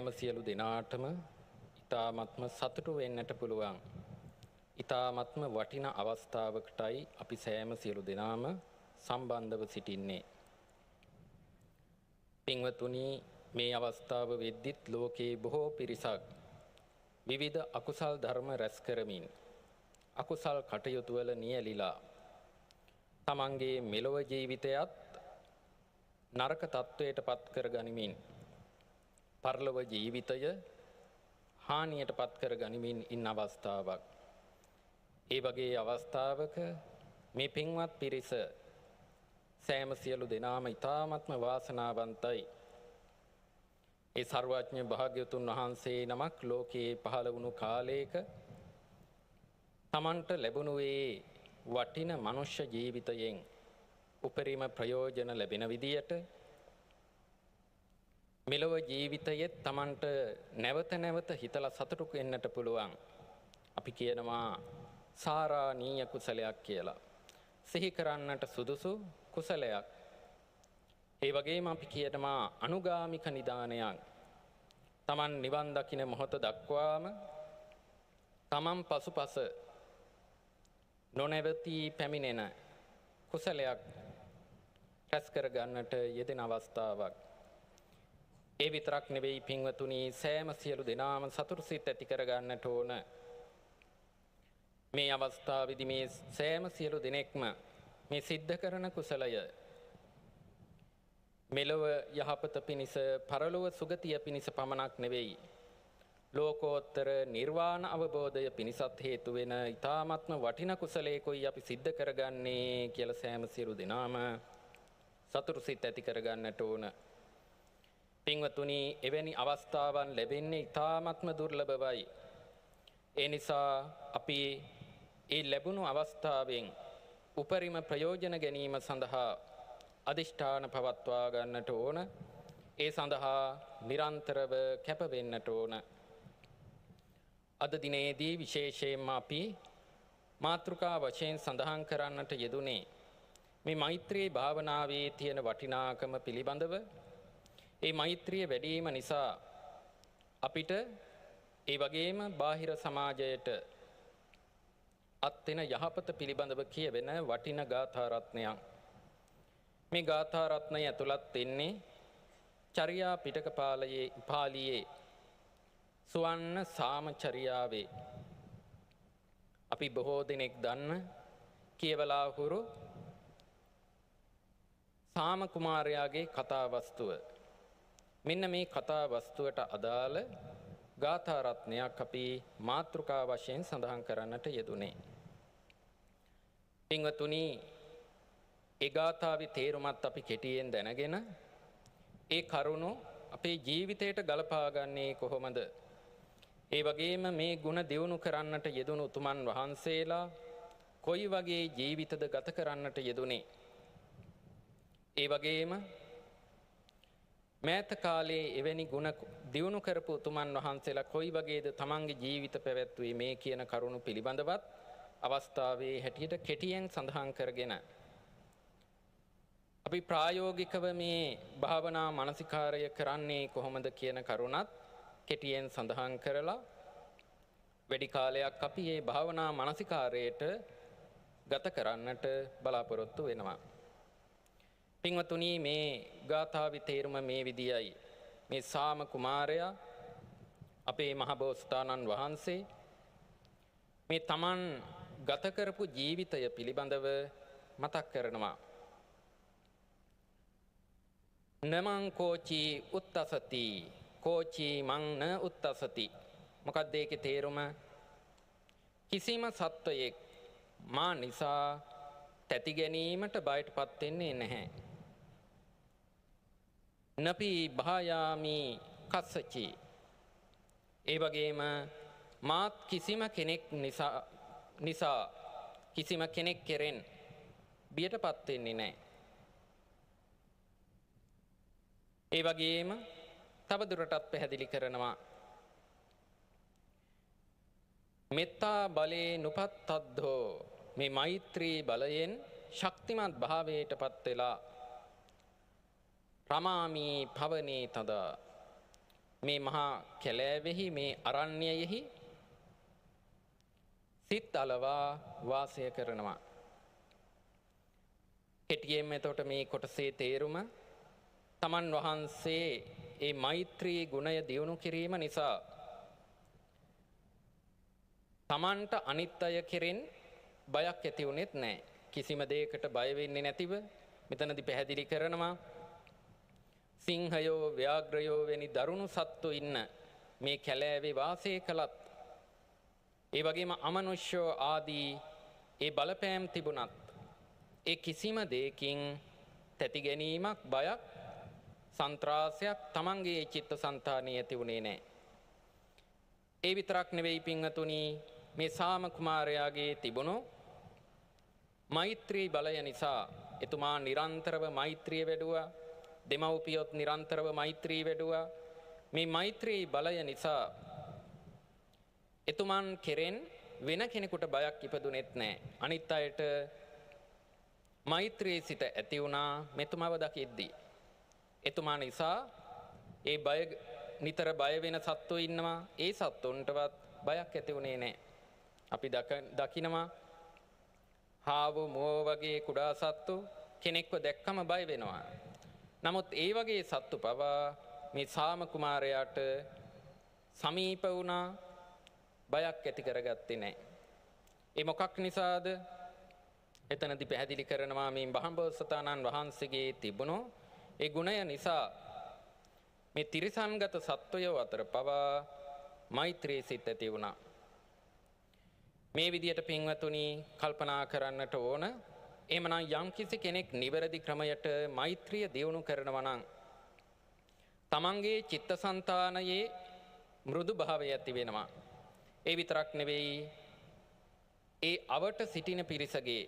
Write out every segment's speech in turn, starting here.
සෑම සියලු දෙනාටම ඊ타ත්ම සතුටු වෙන්නට පුළුවන්. ඊ타ත්ම වටින අවස්ථාවකටයි අපි සෑම සියලු දෙනාම සම්බන්ධව සිටින්නේ. පින්වතුනි, මේ අවස්ථාව වෙද්දිත් ලෝකේ බොහෝ පිරිසක් විවිධ අකුසල් ධර්ම රැස් කරමින් අකුසල් කටයුතු වල නියැලිලා තමන්ගේ මෙලොව ජීවිතයත් නරක තත්වයට පත් කර ගනිමින් පරලොව ජීවිතය හානියට පත් කර ගනිමින් ඉන්න අවස්ථාවක්. ඒ වගේ අවස්ථාවක මේ පින්වත් පිරිස සෑම සියලු දෙනාම ඊ타ත්ම වාසනාවන්තයි. ඒ සර්වඥ භාග්‍යවතුන් වහන්සේ නමක් ලෝකේ පහළ වුණු කාලයක තමන්ට ලැබුණු ඒ වටින මනුෂ්‍ය ජීවිතයෙන් උපරිම ප්‍රයෝජන ලැබෙන විදියට මෙලොව ජීවිතයේ තමන්ට නැවත නැවත හිතලා සතුටු වෙන්නට පුළුවන්. අපි කියනවා සාරාණීය කුසලයක් කියලා. සිහි කරන්නට සුදුසු කුසලයක්. ඒ වගේම අපි කියනවා අනුගාමික නිදානයක්. තමන් නිවන් දකින මොහොත දක්වාම තමන් පසුපස නොනැවතී පැමිණෙන කුසලයක් රැස් කර ගන්නට යෙදෙන අවස්ථාවක්. ඒ විතරක් නෙවෙයි පින්වතුනි, සෑම සියලු දෙනාම සතුටු සිත ඇති කර ගන්නට ඕන. මේ අවස්ථාවේදී මේ සෑම සියලු දෙනෙක්ම මේ සිද්ධ කරන කුසලය මෙලොව යහපත පිණිස පරලොව සුගතිය පිණිස පමණක් නෙවෙයි, ලෝකෝත්තර නිර්වාණ අවබෝධය පිණිසත් හේතු වෙන ඊ타ත්ම වටින කුසලයකයි අපි සිද්ධ කරගන්නේ කියලා සෑම සියලු දෙනාම සතුටු සිත ඇති කරගන්නට ඕන. පින්වතුනි, එවැනි අවස්ථාවන් ලැබෙන්නේ ඊ타ත්ම දුර්ලභවයි. ඒ නිසා අපි ඒ ලැබුණු අවස්ථාවෙන් උපරිම ප්‍රයෝජන ගැනීම සඳහා අදිෂ්ඨාන පවත්වා ගන්නට ඕන. ඒ සඳහා නිරන්තරව කැප වෙන්නට ඕන. අද දිනේදී විශේෂයෙන්ම අපි මාතෘකා වශයෙන් සඳහන් කරන්නට යෙදුනේ මේ මෛත්‍රී භාවනාවේ තියෙන වටිනාකම පිළිබඳව. ඒ මෛත්‍රිය වැඩි වීම නිසා අපිට ඒ වගේම බාහිර සමාජයට අත් වෙන යහපත පිළිබඳව කියවෙන වටින ගාථා රත්නයක්. මේ ගාථා රත්නය ඇතුළත් වෙන්නේ චර්යා පිටක පාළියේ සුවන්න සාමචර්යාවේ. අපි බොහෝ දිනෙක දන්න කියවලා හුරු සාම කුමාරයාගේ කතා වස්තුව. මෙන්න මේ කතා වස්තුවට අදාළ ගාථා රත්නයක් අපි මාතෘකා වශයෙන් සඳහන් කරන්නට යෙදුනේ. පින්වතුනි, ඒ ගාථාවේ තේරුමත් අපි කෙටියෙන් දැනගෙන ඒ කරුණු අපේ ජීවිතයට ගලපා ගන්නේ කොහොමද? ඒ වගේම මේ ගුණ දියුණු කරන්නට යෙදුණු උතුමන් වහන්සේලා කොයි වගේ ජීවිතද ගත කරන්නට යෙදුනේ? ඒ වගේම මෑත කාලේ එවැනි ගුණ දියුණු කරපු උතුමන් වහන්සේලා කොයි වගේද තමන්ගේ ජීවිත පැවැත්වුවේ මේ කියන කරුණු පිළිබඳවත් අවස්ථාවේ හැටියට කෙටියෙන් සඳහන් කරගෙන අපි ප්‍රායෝගිකව මේ භාවනා මානසිකාරය කරන්නේ කොහොමද කියන කරුණත් කෙටියෙන් සඳහන් කරලා වැඩි කාලයක් අපි මේ භාවනා මානසිකාරයට ගත කරන්නට බලාපොරොත්තු වෙනවා. පින්වතුනි, මේ ගාථාවේ තේරුම මේ විදියයි. මේ සාම කුමාරයා අපේ මහබෝසතාණන් වහන්සේ මේ තමන් ගත කරපු ජීවිතය පිළිබඳව මතක් කරනවා. නමං කෝචි උත්තසති කෝචි මං න උත්තසති. මොකක්ද ඒකේ තේරුම? කිසිම සත්වයෙක් මා නිසා තැති ගැනීමට බයටපත් වෙන්නේ නැහැ. නපි භායාමි කස්සචි. ඒ වගේම මාත් කිසිම කෙනෙක් නිසා කිසිම කෙනෙක් කෙරෙන් බියටපත් වෙන්නේ නැහැ. ඒ වගේම තවදුරටත් පැහැදිලි කරනවා මෙත්තා බලේ නුපත්තද්දෝ. මේ මෛත්‍රී බලයෙන් ශක්තිමත් භාවයටපත් වෙලා රමාමි පවනේ තදා. මේ මහා කැලෑවෙහි මේ අරණ්‍යයෙහි සිත් අලවා වාසය කරනවා. කෙටියෙන් එතකොට මේ කොටසේ තේරුම තමන් වහන්සේ ඒ මෛත්‍රී ගුණය දියුණු කිරීම නිසා තමන්ට අනිත් අය කෙරෙන් බයක් ඇති වුණෙත් නැහැ. කිසිම දෙයකට බය වෙන්නේ නැතිව මෙතනදී පැහැදිලි කරනවා සිංහයෝ ව්‍යාග්‍රයෝ වැනි දරුණු සත්තු ඉන්න මේ කැලෑවේ වාසය කළත් ඒ වගේම අමනුෂ්‍යෝ ආදී ඒ බලපෑම් තිබුණත් ඒ කිසිම දෙයකින් තැති ගැනීමක් බයක් සන්ත්‍රාසයක් තමන්ගේ චිත්තසංතානයේ ඇති වුණේ නැහැ. ඒ විතරක් නෙවෙයි පින්වතුනි මේ සාම කුමාරයාගේ තිබුණු මෛත්‍රී බලය නිසා එතුමා නිරන්තරව මෛත්‍රිය වැඩුවා. දෙමව්පියොත් නිරන්තරව මෛත්‍රී වැඩුවා. මේ මෛත්‍රී බලය නිසා එතුමන් කෙරෙන් වෙන කෙනෙකුට බයක් ඉපදුනෙත් නැහැ. අනිත් අයට මෛත්‍රී සිත ඇති වුණා මෙතුමව දකිද්දී. එතුමා නිසා ඒ බය නිතර බය වෙන සත්තු ඉන්නවා. ඒ සත්තුන්ටවත් බයක් ඇති වුණේ නැහැ. අපි දකිනවා හාව මුව වගේ කුඩා සත්තු කෙනෙක්ව දැක්කම බය වෙනවා. නමුත් ඒ වගේ සත්තු පවා මේ සාම කුමාරයාට සමීප වුණා බයක් ඇති කරගත්තේ නැහැ. ඒ මොකක් නිසාද? එතනදී පැහැදිලි කරනවා මේ බහම්බෝසතාණන් වහන්සේගේ තිබුණු ඒ ගුණය නිසා මේ තිරිසන්ගත සත්වයෝ අතර පවා මෛත්‍රී සිත් ඇති වුණා. මේ විදියට පින්වතුනි කල්පනා කරන්නට ඕන. එහෙමනම් යම්කිසි කෙනෙක් නිවැරදි ක්‍රමයට මෛත්‍රිය දියුණු කරනවා නම් තමන්ගේ චිත්තසංතානයේ මෘදු භාවය ඇති වෙනවා. ඒ විතරක් නෙවෙයි ඒ අවට සිටින පිරිසගේ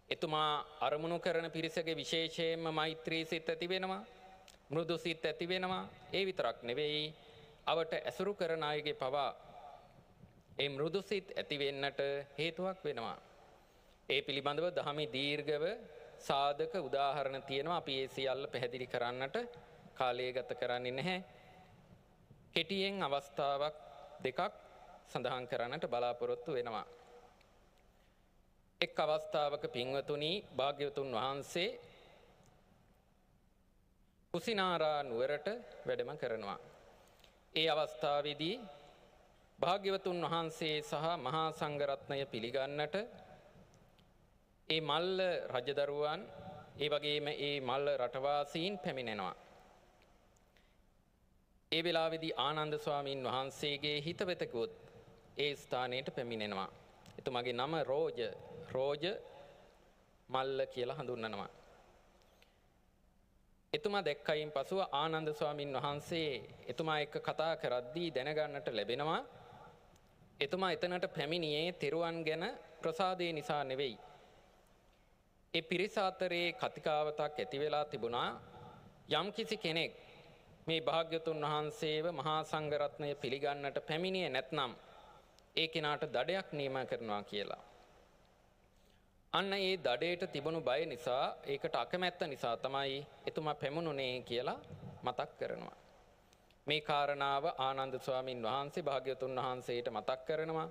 එතුමා අරමුණු කරන පිරිසගේ විශේෂයෙන්ම මෛත්‍රී සිත් ඇති වෙනවා. මෘදු සිත් ඇති වෙනවා. ඒ විතරක් නෙවෙයි අවට ඇසුරු කරන අයගේ පවා ඒ මෘදු සිත් ඇති වෙන්නට හේතුවක් වෙනවා. ඒ පිළිබඳව දහමේ දීර්ඝව සාධක උදාහරණ තියෙනවා. අපි ඒ සියල්ල පැහැදිලි කරන්නට කාලය ගත කරන්නේ නැහැ. කෙටියෙන් අවස්ථාවක් දෙකක් සඳහන් කරන්නට බලාපොරොත්තු වෙනවා. එක් අවස්ථාවක පින්වතුනි භාග්‍යවතුන් වහන්සේ කුසිනාරා නුවරට වැඩම කරනවා. ඒ අවස්ථාවේදී භාග්‍යවතුන් වහන්සේ සහ මහා සංඝරත්නය පිළිගන්නට ඒ මල්ල රජදරුවන් ඒ වගේම ඒ මල්ල රටවාසීන් පැමිණෙනවා. ඒ වෙලාවේදී ආනන්ද ස්වාමීන් වහන්සේගේ හිතවතකුත් ඒ ස්ථානයට පැමිණෙනවා. එතුමාගේ නම රෝජ මල්ල කියලා හඳුන්වනවා. එතුමා දැක්කයින් පසුව ආනන්ද ස්වාමීන් වහන්සේ එතුමා එක්ක කතා කරද්දී දැනගන්නට ලැබෙනවා එතුමා එතනට පැමිණියේ තෙරුවන් ගැන ප්‍රසාදේ නිසා නෙවෙයි. ඒ පිරිස අතරේ කතිකාවතක් ඇති වෙලා තිබුණා. යම්කිසි කෙනෙක් මේ භාග්‍යවතුන් වහන්සේව මහා සංඝරත්නය පිළිගන්නට පැමිණියේ නැත්නම් ඒ කෙනාට දඩයක් නියම කරනවා කියලා. අන්න ඒ දඩේට තිබුණු බය නිසා ඒකට අකමැත්ත නිසා තමයි එතුමා පැමුණුනේ කියලා මතක් කරනවා. මේ කාරණාව ආනන්ද ස්වාමින් වහන්සේ භාග්‍යවතුන් වහන්සේට මතක් කරනවා.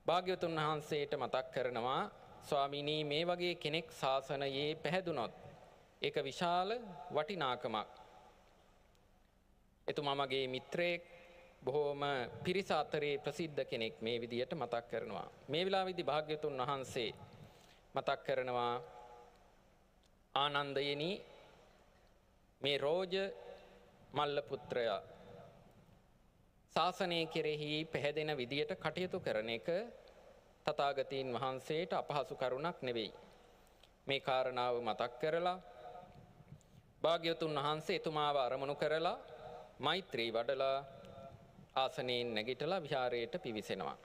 භාග්‍යවතුන් වහන්සේට මතක් කරනවා ස්වාමීනි මේ වගේ කෙනෙක් ශාසනයේ පැහැදුනොත් ඒක විශාල වටිනාකමක්. එතුමා මගේ මිත්‍රයෙක් බොහෝම පිරිස අතරේ ප්‍රසිද්ධ කෙනෙක් මේ විදියට මතක් කරනවා. මේ වෙලාවේදී භාග්‍යවතුන් වහන්සේ මතක් කරනවා ආනන්දයනි මේ රෝජ මල්ල පුත්‍රයා ශාසනය කෙරෙහි පැහැදෙන විදියට කටයුතු කරන එක තථාගතයන් වහන්සේට අපහසු කරුණක් නෙවෙයි. මේ කාරණාව මතක් කරලා භාග්‍යවතුන් වහන්සේ එතුමාව අරමුණු කරලා මෛත්‍රී වඩලා ආසනයෙන් නැගිටලා විහාරයට පිවිසෙනවා.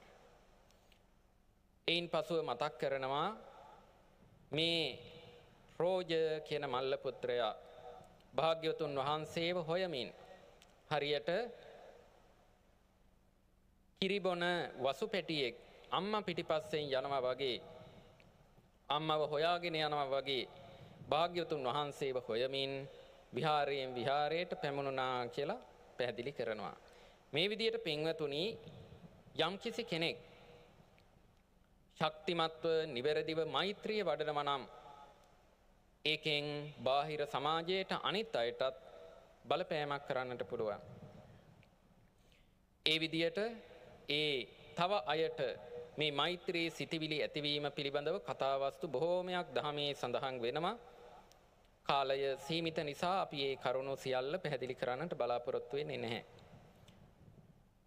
එයින් පසුව මතක් කරනවා මේ රෝජ කියන මල්ල පුත්‍රයා භාග්‍යවතුන් වහන්සේව හොයමින් හරියට කිරිබොන වසු පැටියෙක් අම්මා පිටිපස්සෙන් යනවා වගේ අම්මව හොයාගෙන යනවා වගේ භාග්‍යවතුන් වහන්සේව හොයමින් විහාරයෙන් විහාරයට පැමුණුනා කියලා පැහැදිලි කරනවා. මේ විදියට පින්වතුනි යම්කිසි කෙනෙක් ශක්තිමත්ව නිවැරදිව මෛත්‍රිය වඩනවා නම් ඒකෙන් බාහිර සමාජයට අනිත් අයටත් බලපෑමක් කරන්නට පුළුවන්. ඒ විදියට ඒ තව අයට මේ මෛත්‍රී සිතිවිලි ඇතිවීම පිළිබඳව කතාවස්තු බොහෝමයක් දහමේ සඳහන් වෙනවා. කාලය සීමිත නිසා අපි ඒ කරුණු සියල්ල පැහැදිලි කරන්නට බලාපොරොත්තු වෙන්නේ නැහැ.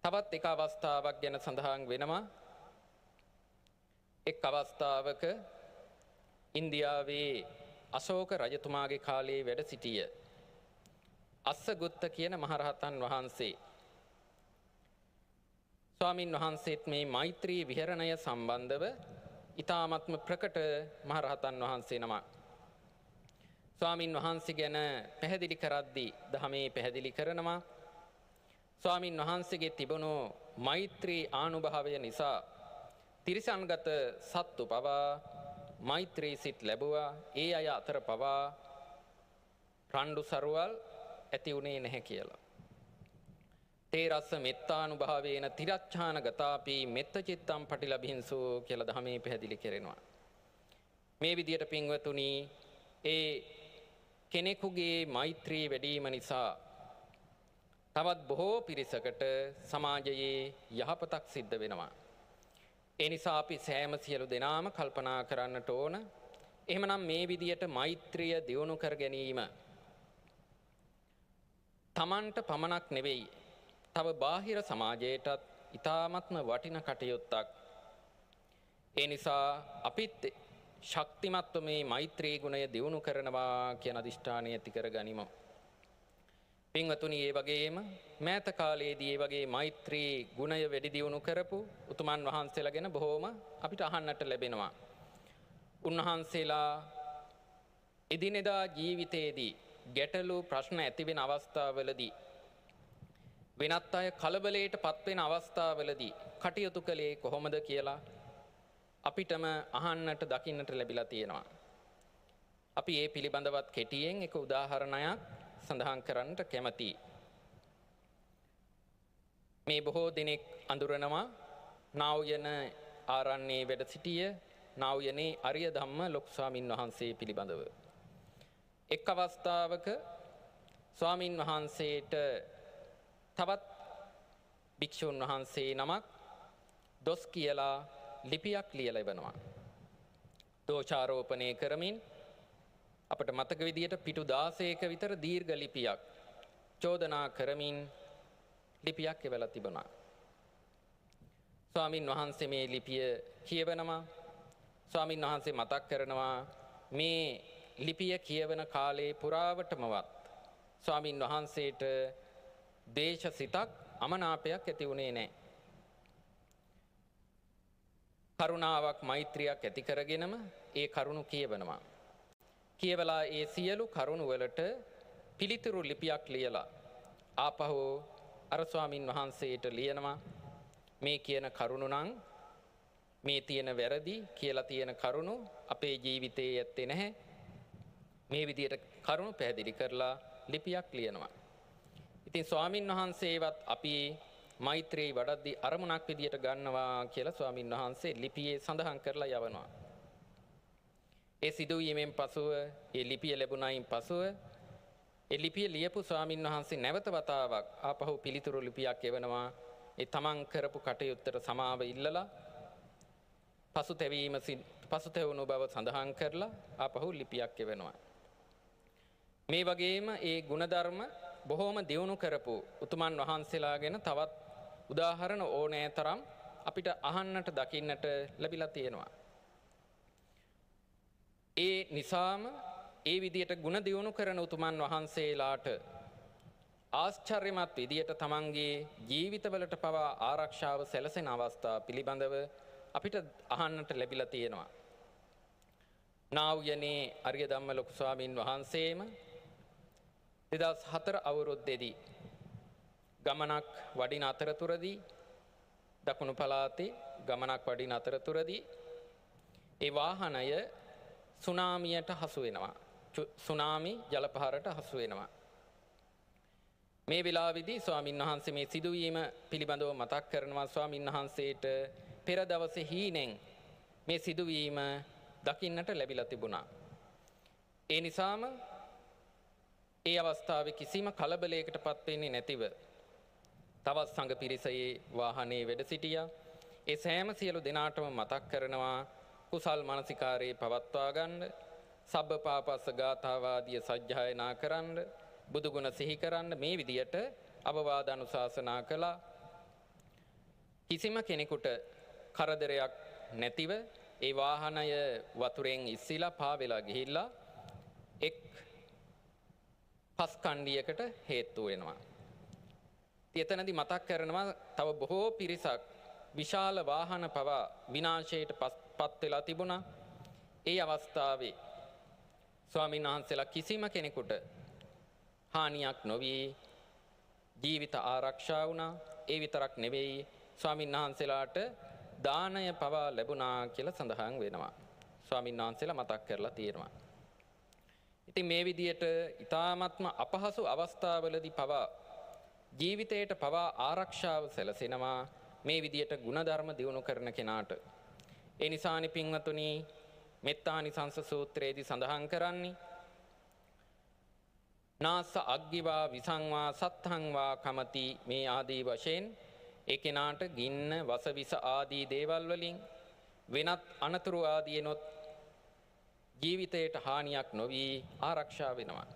තවත් එක අවස්ථාවක් ගැන සඳහන් වෙනවා. එක් අවස්ථාවක ඉන්දියාවේ අශෝක රජතුමාගේ කාලයේ වැඩ සිටිය අස්සගුත්ත කියන මහරහතන් වහන්සේ ස්වාමින් වහන්සේත් මේ මෛත්‍රී විහරණය සම්බන්ධව ඊ타ත්ම ප්‍රකට මහරහතන් වහන්සේ නමක්. ස්වාමින් වහන්සේ ගැන පැහැදිලි කරද්දී දහමේ පැහැදිලි කරනවා. ස්වාමින් වහන්සේගේ තිබුණු මෛත්‍රී ආනුභාවය නිසා තිරිසන්ගත සත්තු පවා මෛත්‍රී සිත් ලැබුවා. ඒ අය අතර පවා රණ්ඩු සරුවල් ඇති වුණේ නැහැ කියලා. තේ රස්ස මෙත්තානුභාවේන තිරච්ඡාන ගතාපි මෙත්ත චිත්තම් පටිලබින්සු කියලා දහමේ පැහැදිලි කරනවා. මේ විදියට පින්වතුනි ඒ කෙනෙකුගේ මෛත්‍රී වැඩිම නිසා තවත් බොහෝ පිරිසකට සමාජයේ යහපතක් සිද්ධ වෙනවා. ඒ නිසා අපි සෑම සියලු දෙනාම කල්පනා කරන්නට ඕන. එහෙමනම් මේ විදියට මෛත්‍රිය දියුණු කර ගැනීම තමන්ට පමණක් නෙවෙයි තව බාහිර සමාජයටත් ඊ타ත්ම වටින කටයුත්තක්. ඒ නිසා අපිත් ශක්තිමත්ව මේ මෛත්‍රී ගුණය දියුණු කරනවා කියන අදිෂ්ඨානය ඇති කර ගනිමු. පින්වතුනි ඒ වගේම මෑත කාලයේදී ඒ වගේ මෛත්‍රී ගුණය වැඩි දියුණු කරපු උතුමන් වහන්සේලා ගැන බොහෝම අපිට අහන්නට ලැබෙනවා. උන්වහන්සේලා එදිනෙදා ජීවිතයේදී ගැටලු ප්‍රශ්න ඇති වෙන අවස්ථාවලදී වෙනත් අය කලබලයට පත්වෙන අවස්ථාවලදී කටයුතු කළේ කොහොමද කියලා අපිටම අහන්නට දකින්නට ලැබිලා තියෙනවා. අපි ඒ පිළිබඳවත් කෙටියෙන් එක උදාහරණයක් සඳහන් කරන්නට කැමතියි. මේ බොහෝ දිනෙක අඳුරනවා නා වූ ආරණ්‍යයේ වැඩ සිටිය නා වූ අරිය ධම්ම ලොකු ස්වාමින් වහන්සේ පිළිබඳව. එක් අවස්ථාවක ස්වාමින් වහන්සේට තවත් භික්ෂුන් වහන්සේ නමක් දොස් කියලා ලිපියක් ලියලා එවනවා. දෝෂාරෝපණය කරමින් අපට මතක විදියට පිටු 16ක විතර දීර්ඝ ලිපියක් චෝදනා කරමින් ලිපියක් එවලා තිබුණා. ස්වාමින් වහන්සේ මේ ලිපිය කියවනවා. ස්වාමින් වහන්සේ මතක් කරනවා මේ ලිපිය කියවන කාලේ පුරාවටමවත් ස්වාමින් වහන්සේට දේශසිතක් අමනාපයක් ඇති වුණේ නැහැ. කරුණාවක් මෛත්‍රියක් ඇති කරගෙනම ඒ කරුණු කියවනවා. කියවලා ඒ සියලු කරුණු වලට පිළිතුරු ලිපියක් ලියලා ආපහු අර ස්වාමින් වහන්සේට ලියනවා මේ කියන කරුණු නම් මේ තියෙන වැරදි කියලා තියෙන කරුණු අපේ ජීවිතයේ ඇත්තේ නැහැ. මේ විදියට කරුණු පැහැදිලි කරලා ලිපියක් ලියනවා. ඉතින් ස්වාමින් වහන්සේවත් අපි මෛත්‍රී වඩද්දී අරමුණක් විදියට ගන්නවා කියලා ස්වාමින් වහන්සේ ලිපියේ සඳහන් කරලා යවනවා. ඒ සිදුවීමෙන් පසුව ඒ ලිපිය ලැබුණයින් පසුව ඒ ලිපිය ලියපු ස්වාමින් වහන්සේ නැවත වතාවක් ආපහු පිළිතුරු ලිපියක් එවනවා. ඒ තමන් කරපු කටයුත්තට සමාව ඉල්ලලා පසුතැවුණු බව සඳහන් කරලා ආපහු ලිපියක් එවනවා. මේ වගේම ඒ ගුණධර්ම බොහෝම දියුණු කරපු උතුමන් වහන්සේලා ගැන තවත් උදාහරණ ඕනෑ තරම් අපිට අහන්නට දකින්නට ලැබිලා තියෙනවා. ඒ නිසාම ඒ විදියට ගුණ දියුණු කරන උතුමන් වහන්සේලාට ආශ්චර්යමත් විදියට තමන්ගේ ජීවිතවලට පවා ආරක්ෂාව සැලසෙන අවස්ථා පිළිබඳව අපිට අහන්නට ලැබිලා තියෙනවා. නා වූ අරිය ධම්ම ලොකු ස්වාමින් වහන්සේම 2004 අවුරුද්දේදී ගමනක් වඩින අතරතුරදී දකුණු පළාතේ ගමනක් වඩින අතරතුරදී ඒ වාහනය සුනාමියට හසු වෙනවා. සුනාමි ජලපහරට හසු වෙනවා. මේ වෙලාවේදී ස්වාමින් වහන්සේ මේ සිදුවීම පිළිබඳව මතක් කරනවා. ස්වාමින් වහන්සේට පෙර දවසේ හීනෙන් මේ සිදුවීම දකින්නට ලැබිලා තිබුණා. ඒ නිසාම ඒ අවස්ථාවේ කිසිම කලබලයකටපත් වෙන්නේ නැතිව තවත් සංඝ පිරිසේ වාහනේ වැඩ සිටියා. ඒ සෑම සියලු දෙනාටම මතක් කරනවා කුසල් මානසිකාරයේ පවත්වා ගන්න, සබ්බ පාපස්ස ගාථාවාදිය සජ්ජායනා කරන්න, බුදුගුණ සිහි කරන්න මේ විදියට අවවාද අනුශාසනා කළා. කිසිම කෙනෙකුට කරදරයක් නැතිව ඒ වාහනය වතුරෙන් ඉස්සිලා පාවෙලා ගිහිල්ලා එක් පස් කණ්ඩියකට හේතු වෙනවා. එතනදී මතක් කරනවා තව බොහෝ පිරිසක් විශාල වාහන පවා විනාශයට පත් වෙලා තිබුණා. ඒ අවස්ථාවේ ස්වාමීන් වහන්සේලා කිසිම කෙනෙකුට හානියක් නොවි ජීවිත ආරක්ෂා වුණා. ඒ විතරක් නෙවෙයි ස්වාමීන් වහන්සේලාට දානය පවා ලැබුණා කියලා සඳහන් වෙනවා. ස්වාමීන් වහන්සේලා මතක් කරලා තියෙනවා. ඉතින් මේ විදියට ඊ타ත්ම අපහසු අවස්ථාවලදී පවා ජීවිතයට පවා ආරක්ෂාව සැලසෙනවා මේ විදියට ಗುಣධර්ම දියුණු කරන කෙනාට. ඒ නිසානි පින්වතුනි මෙත්තානිසංස සූත්‍රයේදී සඳහන් කරන්නේ නාස අග්ගිවා විසංවා සත්හංවා කමති මේ ආදී වශයෙන් ඒ කෙනාට ගින්න වසවිස ආදී දේවල් වලින් වෙනත් අනතුරු ආදීනොත් ජීවිතයට හානියක් නොවි ආරක්ෂා වෙනවා.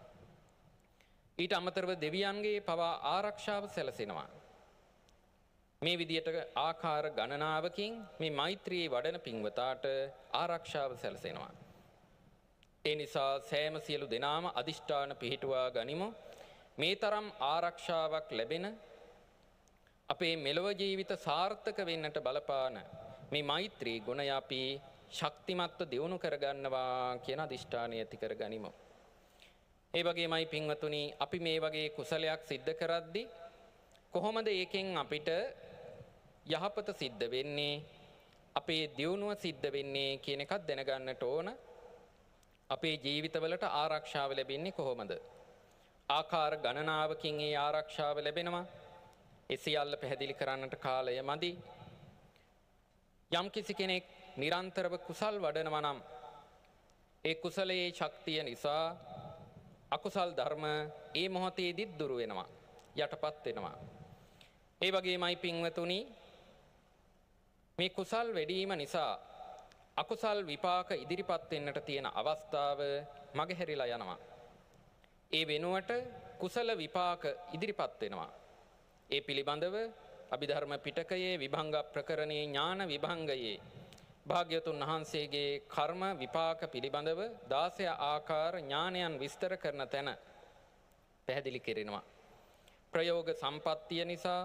ඊට අමතරව දෙවියන්ගේ පවා ආරක්ෂාව සැලසෙනවා. මේ විදියට ආකාර ගණනාවකින් මේ මෛත්‍රී වඩන පින්වතාට ආරක්ෂාව සැලසෙනවා. ඒ නිසා සෑම සියලු දෙනාම අදිෂ්ඨාන පිහිටුවා ගනිමු. මේ තරම් ආරක්ෂාවක් ලැබෙන අපේ මෙලොව ජීවිත සාර්ථක වෙන්නට බලපාන මේ මෛත්‍රී ගුණය අපි ශක්තිමත්ව දියුණු කරගන්නවා කියන අදිෂ්ඨානය ඇති කරගනිමු. ඒ වගේමයි පින්වතුනි අපි මේ වගේ කුසලයක් සිද්ධ කරද්දී කොහොමද ඒකෙන් අපිට යහපත සිද්ධ වෙන්නේ අපේ දියුණුව සිද්ධ වෙන්නේ කියන එකත් දැනගන්නට ඕන. අපේ ජීවිතවලට ආරක්ෂාව ලැබෙන්නේ කොහොමද? ආකාර ගණනාවකින් ඒ ආරක්ෂාව ලැබෙනවා. ඒ සියල්ල පැහැදිලි කරන්නට කාලය මදි. යම් කිසි කෙනෙක් නිරන්තරව කුසල් වඩනවා නම් ඒ කුසලයේ ශක්තිය නිසා අකුසල් ධර්ම ඒ මොහොතේදී දුරු වෙනවා, යටපත් වෙනවා. ඒ වගේමයි පින්වතුනි මේ කුසල් වැඩිම නිසා අකුසල් විපාක ඉදිරිපත් වෙන්නට තියෙන අවස්ථාව මගහැරිලා යනවා. ඒ වෙනුවට කුසල විපාක ඉදිරිපත් වෙනවා. ඒ පිළිබඳව අභිධර්ම පිටකයේ විභංග ප්‍රකරණයේ ඥාන විභංගයේ භාග්‍යවතුන් වහන්සේගේ කර්ම විපාක පිළිබඳව 16 ආකාර ඥානයන් විස්තර කරන තැන පැහැදිලි කරනවා. ප්‍රයෝග සම්පත්තිය නිසා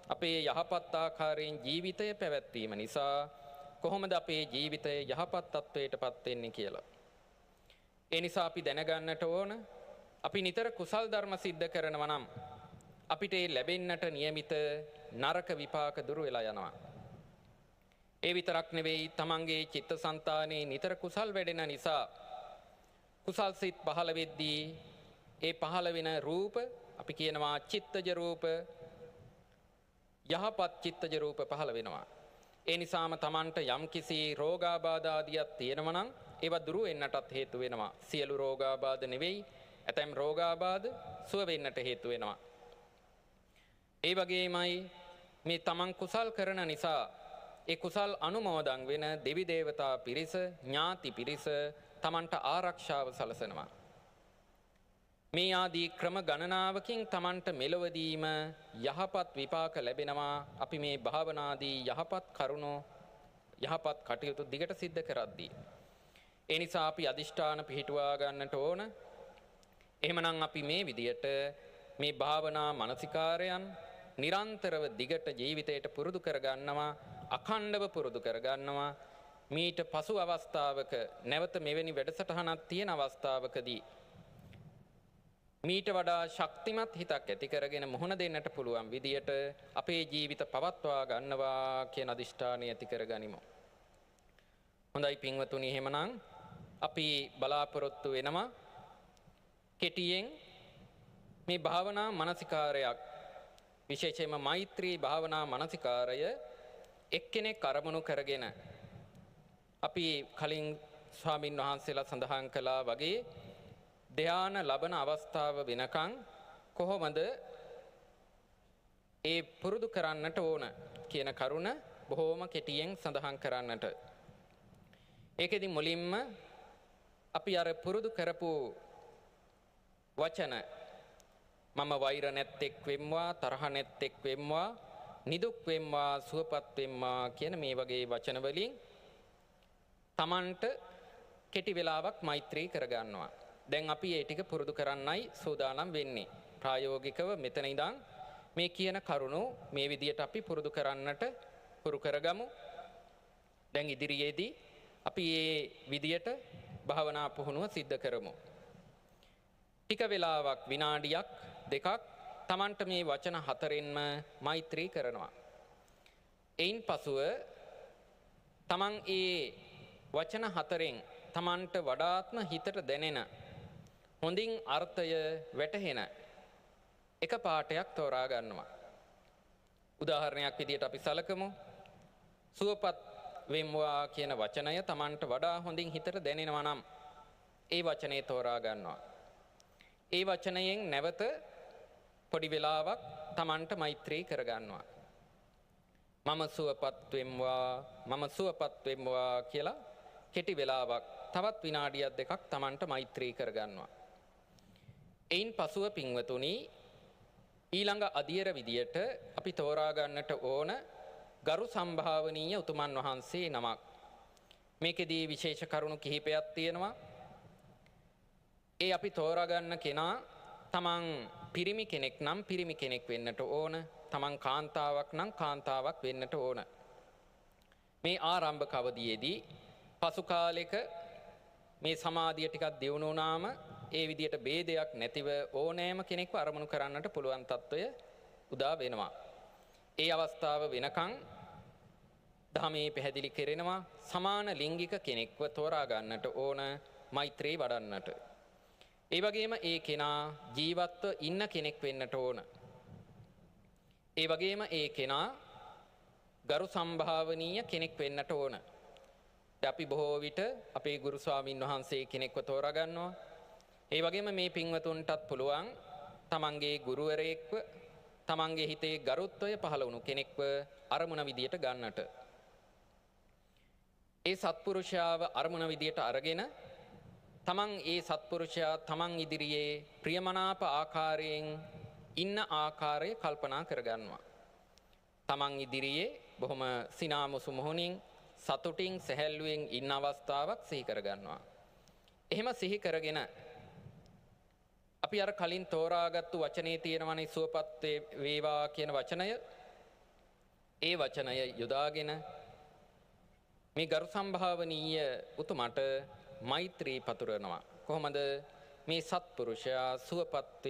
අපේ යහපත් ආකාරයෙන් ජීවිතය පැවැත්වීම නිසා කොහොමද අපේ ජීවිතය යහපත් තත්වයටපත් වෙන්නේ කියලා. ඒ නිසා අපි දැනගන්නට ඕන අපි නිතර කුසල් ධර්ම සිද්ධ කරනවා නම් අපිට ලැබෙන්නට නියමිත නරක විපාක දුර වෙලා යනවා. ඒ විතරක් නෙවෙයි තමන්ගේ චිත්තසංතානයේ නිතර කුසල් වැඩෙන නිසා කුසල් සිත් පහළ වෙද්දී ඒ පහළ වෙන රූප අපි කියනවා චිත්තජ රූප, යහපත් චිත්තජ රූප පහළ වෙනවා. ඒ නිසාම තමන්ට යම්කිසි රෝගාබාධ ආදියක් තියෙනවා නම් ඒවා දුරු වෙන්නටත් හේතු වෙනවා. සියලු රෝගාබාධ නෙවෙයි, ඇතැම් රෝගාබාධ සුව වෙන්නට හේතු වෙනවා. ඒ වගේමයි මේ තමන් කුසල් කරන නිසා ඒ කුසල් අනුමෝදන් වෙන දෙවි දේවතා පිරිස, ඥාති පිරිස තමන්ට ආරක්ෂාව සලසනවා. මේ ආදී ක්‍රම ගණනාවකින් තමන්ට මෙලොවදීම යහපත් විපාක ලැබෙනවා. අපි මේ භාවනාදී යහපත් කරුණු යහපත් කටයුතු දිගට සිද්ධ කරද්දී. ඒ නිසා අපි අදිෂ්ඨාන පිහිටුවා ගන්නට ඕන. එහෙමනම් අපි මේ විදියට මේ භාවනා මානසිකාරයන් නිරන්තරව දිගට ජීවිතයට පුරුදු කරගන්නවා, අඛණ්ඩව පුරුදු කරගන්නවා. මීට පසු අවස්ථාවක නැවත මෙවැනි වැඩසටහනක් තියෙන අවස්ථාවකදී මීට වඩා ශක්තිමත් හිතක් ඇති කරගෙන මුහුණ දෙන්නට පුළුවන් විදියට අපේ ජීවිත පවත්වා ගන්නවා කියන අදිෂ්ඨානය ඇති කරගනිමු. හොඳයි පින්වතුනි, එහෙමනම් අපි බලාපොරොත්තු වෙනවා කෙටියෙන් මේ භාවනා මනසිකාරයක් විශේෂයෙන්ම මෛත්‍රී භාවනා මනසිකාරය එක්කෙනෙක් අරමුණු කරගෙන අපි කලින් ස්වාමින් වහන්සේලා සඳහන් කළා වගේ ධ්‍යාන ලබන අවස්ථාව වෙනකන් කොහොමද ඒ පුරුදු කරන්නට ඕන කියන කරුණ බොහෝම කෙටියෙන් සඳහන් කරන්නට. ඒකෙදි මුලින්ම අපි අර පුරුදු කරපු වචන මම වෛර නැත්තෙක් වෙම්වා තරහ නැත්තෙක් වෙම්වා නිදුක් වෙම්වා සුවපත් වෙම්වා කියන මේ වගේ වචන වලින් Tamanට කෙටි වෙලාවක් මෛත්‍රී කරගන්නවා. දැන් අපි ඒ ටික පුරුදු කරන්නයි සූදානම් වෙන්නේ. ප්‍රායෝගිකව මෙතන ඉඳන් මේ කියන කරුණු මේ විදියට අපි පුරුදු කරන්නට පුරු කරගමු. දැන් ඉදිරියේදී අපි මේ විදියට භාවනා පුහුණුව සිද්ධ කරමු. ටික වෙලාවක් විනාඩියක් දෙකක් Tamanට මේ වචන හතරෙන්ම මෛත්‍රී කරනවා. එයින් පසුව Taman ඒ වචන හතරෙන් Tamanට වඩාත්ම හිතට දැනෙන හොඳින් අර්ථය වැටහෙන එක පාඩයක් තෝරා ගන්නවා. උදාහරණයක් විදියට අපි සලකමු. සුවපත් වෙම්වා කියන වචනය Tamanට වඩා හොඳින් හිතට දැනෙනවා නම් ඒ වචනේ තෝරා ගන්නවා. ඒ වචනයෙන් නැවත පොඩි වෙලාවක් Tamanට මෛත්‍රී කරගන්නවා. මම සුවපත් වෙම්වා කියලා කෙටි වෙලාවක් තවත් විනාඩියක් දෙකක් Tamanට මෛත්‍රී කරගන්නවා. එයින් පසුව පින්වතුනි ඊළඟ අධියර විදියට අපි තෝරා ගන්නට ඕන ගරු සම්භාවනීය උතුමන් වහන්සේ නමක්. මේකෙදී විශේෂ කරුණු කිහිපයක් තියෙනවා. ඒ අපි තෝරා ගන්න කෙනා තමන් පිරිමි කෙනෙක් නම් පිරිමි කෙනෙක් වෙන්නට ඕන. තමන් කාන්තාවක් නම් කාන්තාවක් වෙන්නට ඕන. මේ ආරම්භක අවධියේදී පසු කාලෙක මේ සමාධිය ටිකක් දියුණු වුණාම ඒ විදියට ભેදයක් නැතිව ඕනෑම කෙනෙක්ව අරමුණු කරන්නට පුළුවන් තත්වය උදා වෙනවා. ඒ අවස්ථාව වෙනකන් ධර්මයේ පැහැදිලි කරනවා සමාන ලිංගික කෙනෙක්ව තෝරා ගන්නට ඕන මෛත්‍රී වඩන්නට. ඒ වගේම ඒ කෙනා ජීවත්ව ඉන්න කෙනෙක් වෙන්නට ඕන. ඒ වගේම ඒ කෙනා ගරු සම්භාවනීය කෙනෙක් වෙන්නට ඕන. අපි බොහෝ විට අපේ ගුරු ස්වාමින් වහන්සේ කෙනෙක්ව තෝරා ගන්නවා. ඒ වගේම මේ පින්වතුන්ටත් පුළුවන් තමන්ගේ ගුරුවරයෙක්ව තමන්ගේ හිතේ ගරුත්වය පහළ වුණු කෙනෙක්ව අරමුණ විදියට ගන්නට. ඒ සත්පුරුෂයාව අරමුණ විදියට අරගෙන තමන් ඒ සත්පුරුෂයා තමන් ඉදිරියේ ප්‍රියමනාප ආකාරයෙන් ඉන්න ආකාරය කල්පනා කරගන්නවා. තමන් ඉදිරියේ බොහොම සිනාමුසු මොහොනින් සතුටින් සැහැල්ලුවෙන් ඉන්න අවස්ථාවක් සිහි කරගන්නවා. එහෙම සිහි කරගෙන අපි අර කලින් තෝරාගත්තු වචනේ තියෙනවනේ සුවපත් වේවා කියන වචනය. ඒ වචනය යොදාගෙන මේ ගරු සම්භාවනීය උතුමට මෛත්‍රී පතුරවනවා. කොහොමද මේ සත්පුරුෂයා සුවපත්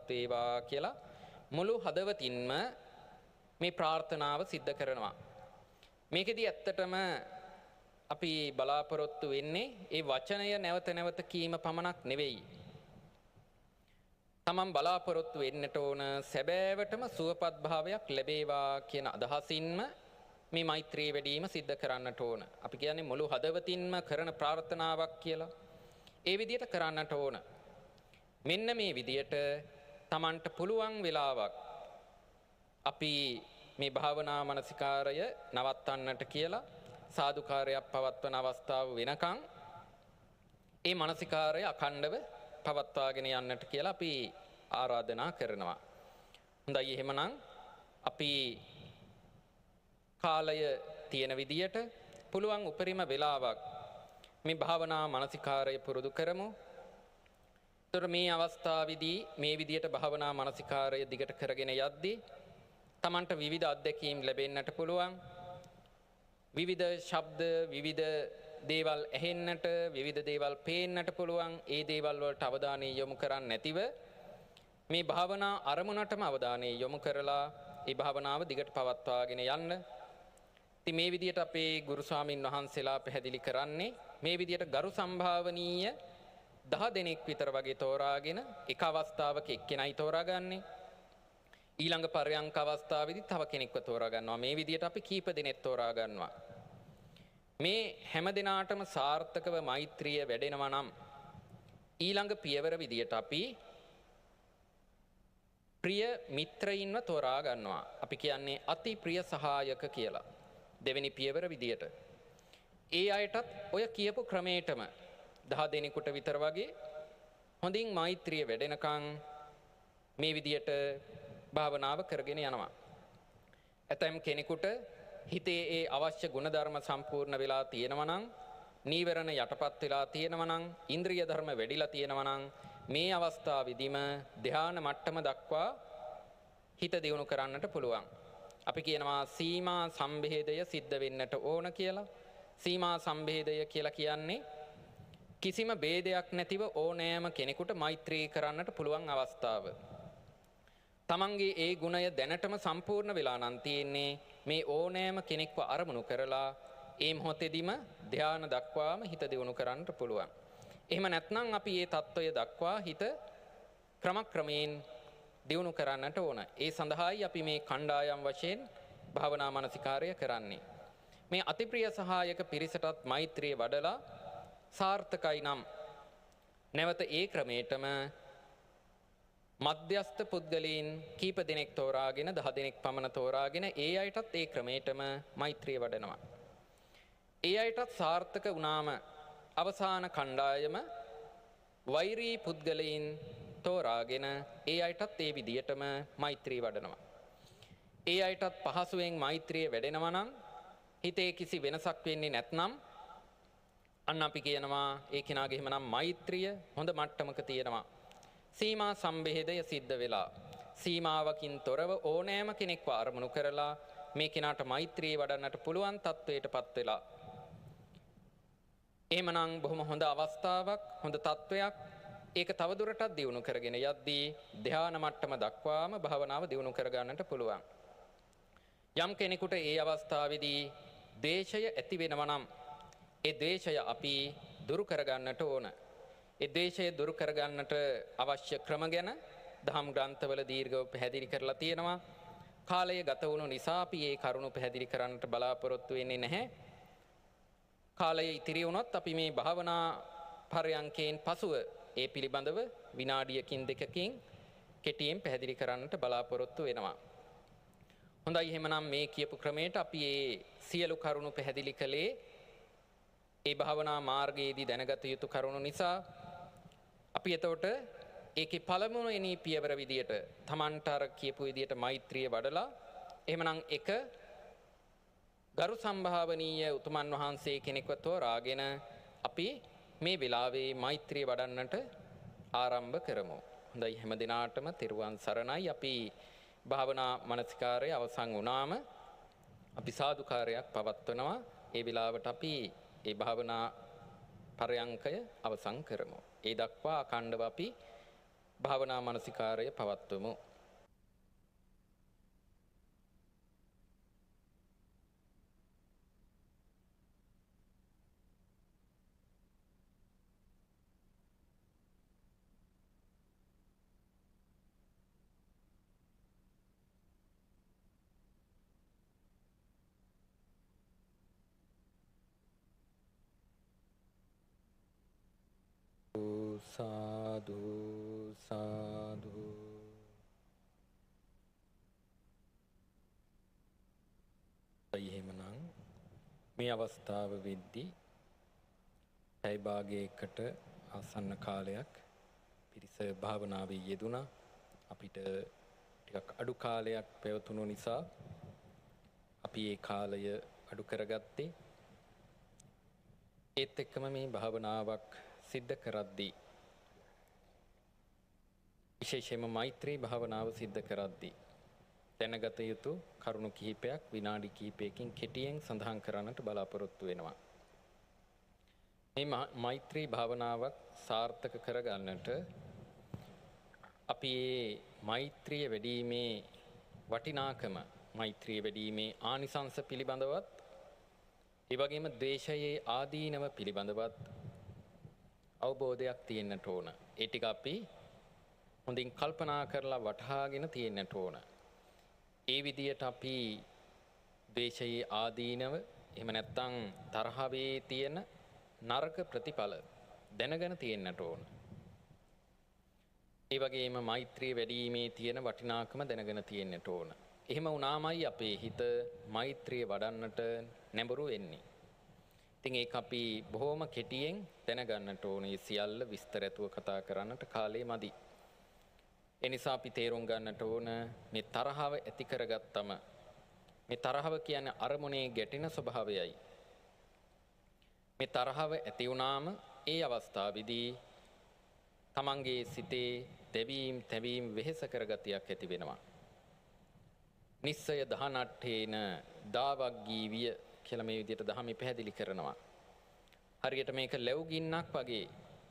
වේවා කියලා මුළු හදවතින්ම මේ ප්‍රාර්ථනාව සිද්ධ කරනවා. මේකෙදී ඇත්තටම අපි බලාපොරොත්තු වෙන්නේ ඒ වචනය නැවත නැවත කීම පමණක් නෙවෙයි. තමන් බලාපොරොත්තු වෙන්නට ඕන සැබෑවටම සුවපත් භාවයක් ලැබේවා කියන අදහසින්ම මේ මෛත්‍රී වැඩීම සිද්ධ කරන්නට ඕන. අපි කියන්නේ මුළු හදවතින්ම කරන ප්‍රාර්ථනාවක් කියලා. ඒ විදියට කරන්නට ඕන. මෙන්න මේ විදියට තමන්ට පුළුවන් වෙලාවක් අපි මේ භාවනා මනසිකාරය නවත්තන්නට කියලා සාදුකාරයක් පවත්වන අවස්ථාව වෙනකන් ඒ මනසිකාරය අඛණ්ඩව පවත්වාගෙන යන්නට කියලා අපි ආරාධනා කරනවා. හොඳයි එහෙමනම් අපි කාලය තියෙන විදියට පුළුවන් උපරිම වෙලාවක් මේ භාවනා මනසිකාරය පුරුදු කරමු. ඒතර මේ අවස්ථාවේදී මේ විදියට භාවනා මනසිකාරය දිගට කරගෙන යද්දී තමන්ට විවිධ අත්දැකීම් ලැබෙන්නට පුළුවන්. විවිධ ශබ්ද විවිධ දේවල් ඇහෙන්නට විවිධ දේවල් පේන්නට පුළුවන්. ඒ දේවල් වලට අවධානය යොමු කරන්නේ නැතිව මේ භාවනා අරමුණටම අවධානය යොමු කරලා ඒ භාවනාව දිගට පවත්වාගෙන යන්න. ඉතින් මේ විදියට අපේ ගුරු ස්වාමින් වහන්සේලා පැහැදිලි කරන්නේ මේ විදියට ගරු සම්භාවනීය 10 දෙනෙක් විතර වගේ තෝරාගෙන එක අවස්ථාවක එක්කෙනයි තෝරාගන්නේ. ඊළඟ පරයන්ක අවස්ථාවේදී තව කෙනෙක්ව තෝරා ගන්නවා. මේ විදිහට අපි කීප දෙනෙක් තෝරා ගන්නවා. මේ හැම දිනාටම සාර්ථකව මෛත්‍රිය වැඩෙනවා නම් ඊළඟ පියවර විදියට අපි ප්‍රිය මිත්‍රයින්ව තෝරා ගන්නවා. අපි කියන්නේ අති ප්‍රිය සහායක කියලා. දෙවෙනි පියවර විදියට. ඒ අයටත් ඔය කියපු ක්‍රමයටම 10 දෙනෙකුට විතර වගේ හොඳින් මෛත්‍රිය වැඩෙනකන් මේ විදියට භාවනාව කරගෙන යනවා. ඇතැම් කෙනෙකුට හිතේ ඒ අවශ්‍ය ගුණධර්ම සම්පූර්ණ වෙලා තියෙනවා නම්, නීවරණ යටපත් වෙලා තියෙනවා නම්, ඉන්ද්‍රිය ධර්ම වැඩිලා තියෙනවා නම් මේ අවස්ථාවේදීම ධ්‍යාන මට්ටම දක්වා හිත දියුණු කරන්නට පුළුවන්. අපි කියනවා සීමා සම්භේදය සිද්ධ වෙන්නට ඕන කියලා. සීමා සම්භේදය කියලා කියන්නේ කිසිම ભેදයක් නැතිව ඕනෑම කෙනෙකුට මෛත්‍රී කරන්නට පුළුවන් අවස්ථාව. තමන්ගේ ඒ ගුණය දැනටම සම්පූර්ණ වෙලා නම් තියෙන්නේ මේ ඕනෑම කෙනෙක්ව අරමුණු කරලා ඒ මොහොතේදීම ධ්‍යාන දක්වාම හිත දියුණු කරන්නට පුළුවන්. එහෙම නැත්නම් අපි මේ தত্ত্বය දක්වා හිත ක්‍රමක්‍රමයෙන් දියුණු කරන්නට ඕන. ඒ සඳහායි අපි මේ කණ්ඩායම් වශයෙන් භාවනා මානසිකාර්ය කරන්නේ. මේ අතිප්‍රිය සහායක පිරිසටත් මෛත්‍රිය වඩලා සාර්ථකයි නම් නැවත ඒ ක්‍රමයටම මධ්‍යස්ථ පුද්ගලයන් කීප දෙනෙක් තෝරාගෙන 10 දෙනෙක් පමණ තෝරාගෙන ඒ අයටත් ඒ ක්‍රමයටම මෛත්‍රිය වඩනවා. ඒ අයටත් සාර්ථක වුණාම අවසාන කණ්ඩායම වෛරී පුද්ගලයන් තෝරාගෙන ඒ අයටත් ඒ විදියටම මෛත්‍රී වඩනවා. ඒ අයටත් පහසුවෙන් මෛත්‍රිය වැඩෙනවා නම් හිතේ කිසි වෙනසක් වෙන්නේ නැත්නම් අන්න අපි කියනවා ඒ කෙනාගේ එහෙමනම් මෛත්‍රිය හොඳ මට්ටමක තියෙනවා. සීමා සම්භේදය සිද්ධ වෙලා සීමාවකින් තොරව ඕනෑම කෙනෙක්ව අරමුණු කරලා මේ කෙනාට මෛත්‍රිය වඩන්නට පුළුවන් තත්වයටපත් වෙලා. එහෙමනම් බොහොම හොඳ අවස්ථාවක්, හොඳ තත්වයක්. ඒක තවදුරටත් දියුණු කරගෙන යද්දී ධ්‍යාන මට්ටම දක්වාම භාවනාව දියුණු කරගන්නට පුළුවන්. යම් කෙනෙකුට ඒ අවස්ථාවේදී ද්වේෂය ඇති වෙනවා නම් ඒ ද්වේෂය අපි දුරු කරගන්නට ඕන. ඒ ද්වේෂය දුරු කරගන්නට අවශ්‍ය ක්‍රම ගැන දහම් ග්‍රන්ථවල දීර්ඝව පැහැදිලි කරලා තියෙනවා. කාලය ගත වුණු නිසා අපි මේ කරුණු පැහැදිලි කරන්නට බලාපොරොත්තු වෙන්නේ නැහැ. කාලය ඉතිරි වුණොත් අපි මේ භාවනා පරයන්කෙන් පසුව ඒ පිළිබඳව විනාඩියකින් දෙකකින් කෙටියෙන් පැහැදිලි කරන්නට බලාපොරොත්තු වෙනවා. හොඳයි, එහෙමනම් මේ කියපු ක්‍රමයට අපි මේ සියලු කරුණු පැහැදිලි කළේ ඒ භාවනා මාර්ගයේදී දැනගත යුතු කරුණු නිසා අපි එතකොට ඒකේ පළමුවෙනි පියවර විදියට Tamanට අර කියපු විදියට මෛත්‍රිය වඩලා එහෙමනම් එක ගරු සම්භාවනීය උතුමන් වහන්සේ කෙනෙක්ව තෝරාගෙන අපි මේ වෙලාවේ මෛත්‍රිය වඩන්නට ආරම්භ කරමු. හොඳයි, හැම දිනාටම තෙරුවන් සරණයි. අපි භාවනා මනසිකාරය අවසන් වුණාම අපි සාදුකාරයක් පවත්වනවා. ඒ වෙලාවට අපි ඒ භාවනා පරයන්කය අවසන් කරමු. ඒ දක්වා අඛණ්ඩව අපි භාවනා මනසිකාරය පවත්වමු. සාදු සාදු. එහෙමනම් මේ අවස්ථාව වෙද්දී පැය භාගයකට ආසන්න කාලයක් පිරිස භාවනාවේ යෙදුණා. අපිට ටිකක් අඩු කාලයක් පැවතුණු නිසා අපි ඒ කාලය අඩු කරගත්තේ. ඒත් එක්කම මේ භාවනාවක් සිද්ධ කරද්දී විශේෂයෙන්ම මෛත්‍රී භාවනාව සිද්ධ කරද්දී දැනගත යුතු කරුණු කිහිපයක් විනාඩි කිහිපයකින් කෙටියෙන් සඳහන් කරන්නට බලාපොරොත්තු වෙනවා. මේ මෛත්‍රී භාවනාවක් සාර්ථක කරගන්නට අපි මේ මෛත්‍රිය වැඩිීමේ වටිනාකම, මෛත්‍රිය වැඩිීමේ ආනිසංස පිළිබඳවත්, ඒ වගේම ද්වේෂයේ ආදීනව පිළිබඳවත් අවබෝධයක් තියෙන්නට ඕන. ඒ ටික අපි හොඳින් කල්පනා කරලා වටහාගෙන තියෙන්නට ඕන. ඒ විදියට අපි ද්වේෂයේ ආදීනව එහෙම නැත්නම් තරහවේ තියෙන නරක ප්‍රතිඵල දැනගෙන තියෙන්නට ඕන. ඒ වගේම මෛත්‍රිය වැඩිීමේ තියෙන වටිනාකම දැනගෙන තියෙන්නට ඕන. එහෙම වුණාමයි අපේ හිත මෛත්‍රිය වඩන්නට නැඹුරු වෙන්නේ. ඉතින් ඒක අපි බොහොම කෙටියෙන් දැනගන්නට ඕනේ. සියල්ල විස්තරතුව කතා කරන්නට කාලය මදි. ඒ නිසා අපි තේරුම් ගන්නට ඕන මේ තරහව ඇති කරගත්තම මේ තරහව කියන්නේ අරමුණේ ගැටෙන ස්වභාවයයි. මේ තරහව ඇති වුණාම ඒ අවස්ථාවේදී තමන්ගේ සිතේ දෙවීම් තැවීම් වෙහෙස කරගතියක් ඇති වෙනවා. නිස්සය දහනට්ඨේන දාවග්ගී විය කියලා මේ විදිහට දහමේ පැහැදිලි කරනවා. හරියට මේක ලැබුගින්නක් වගේ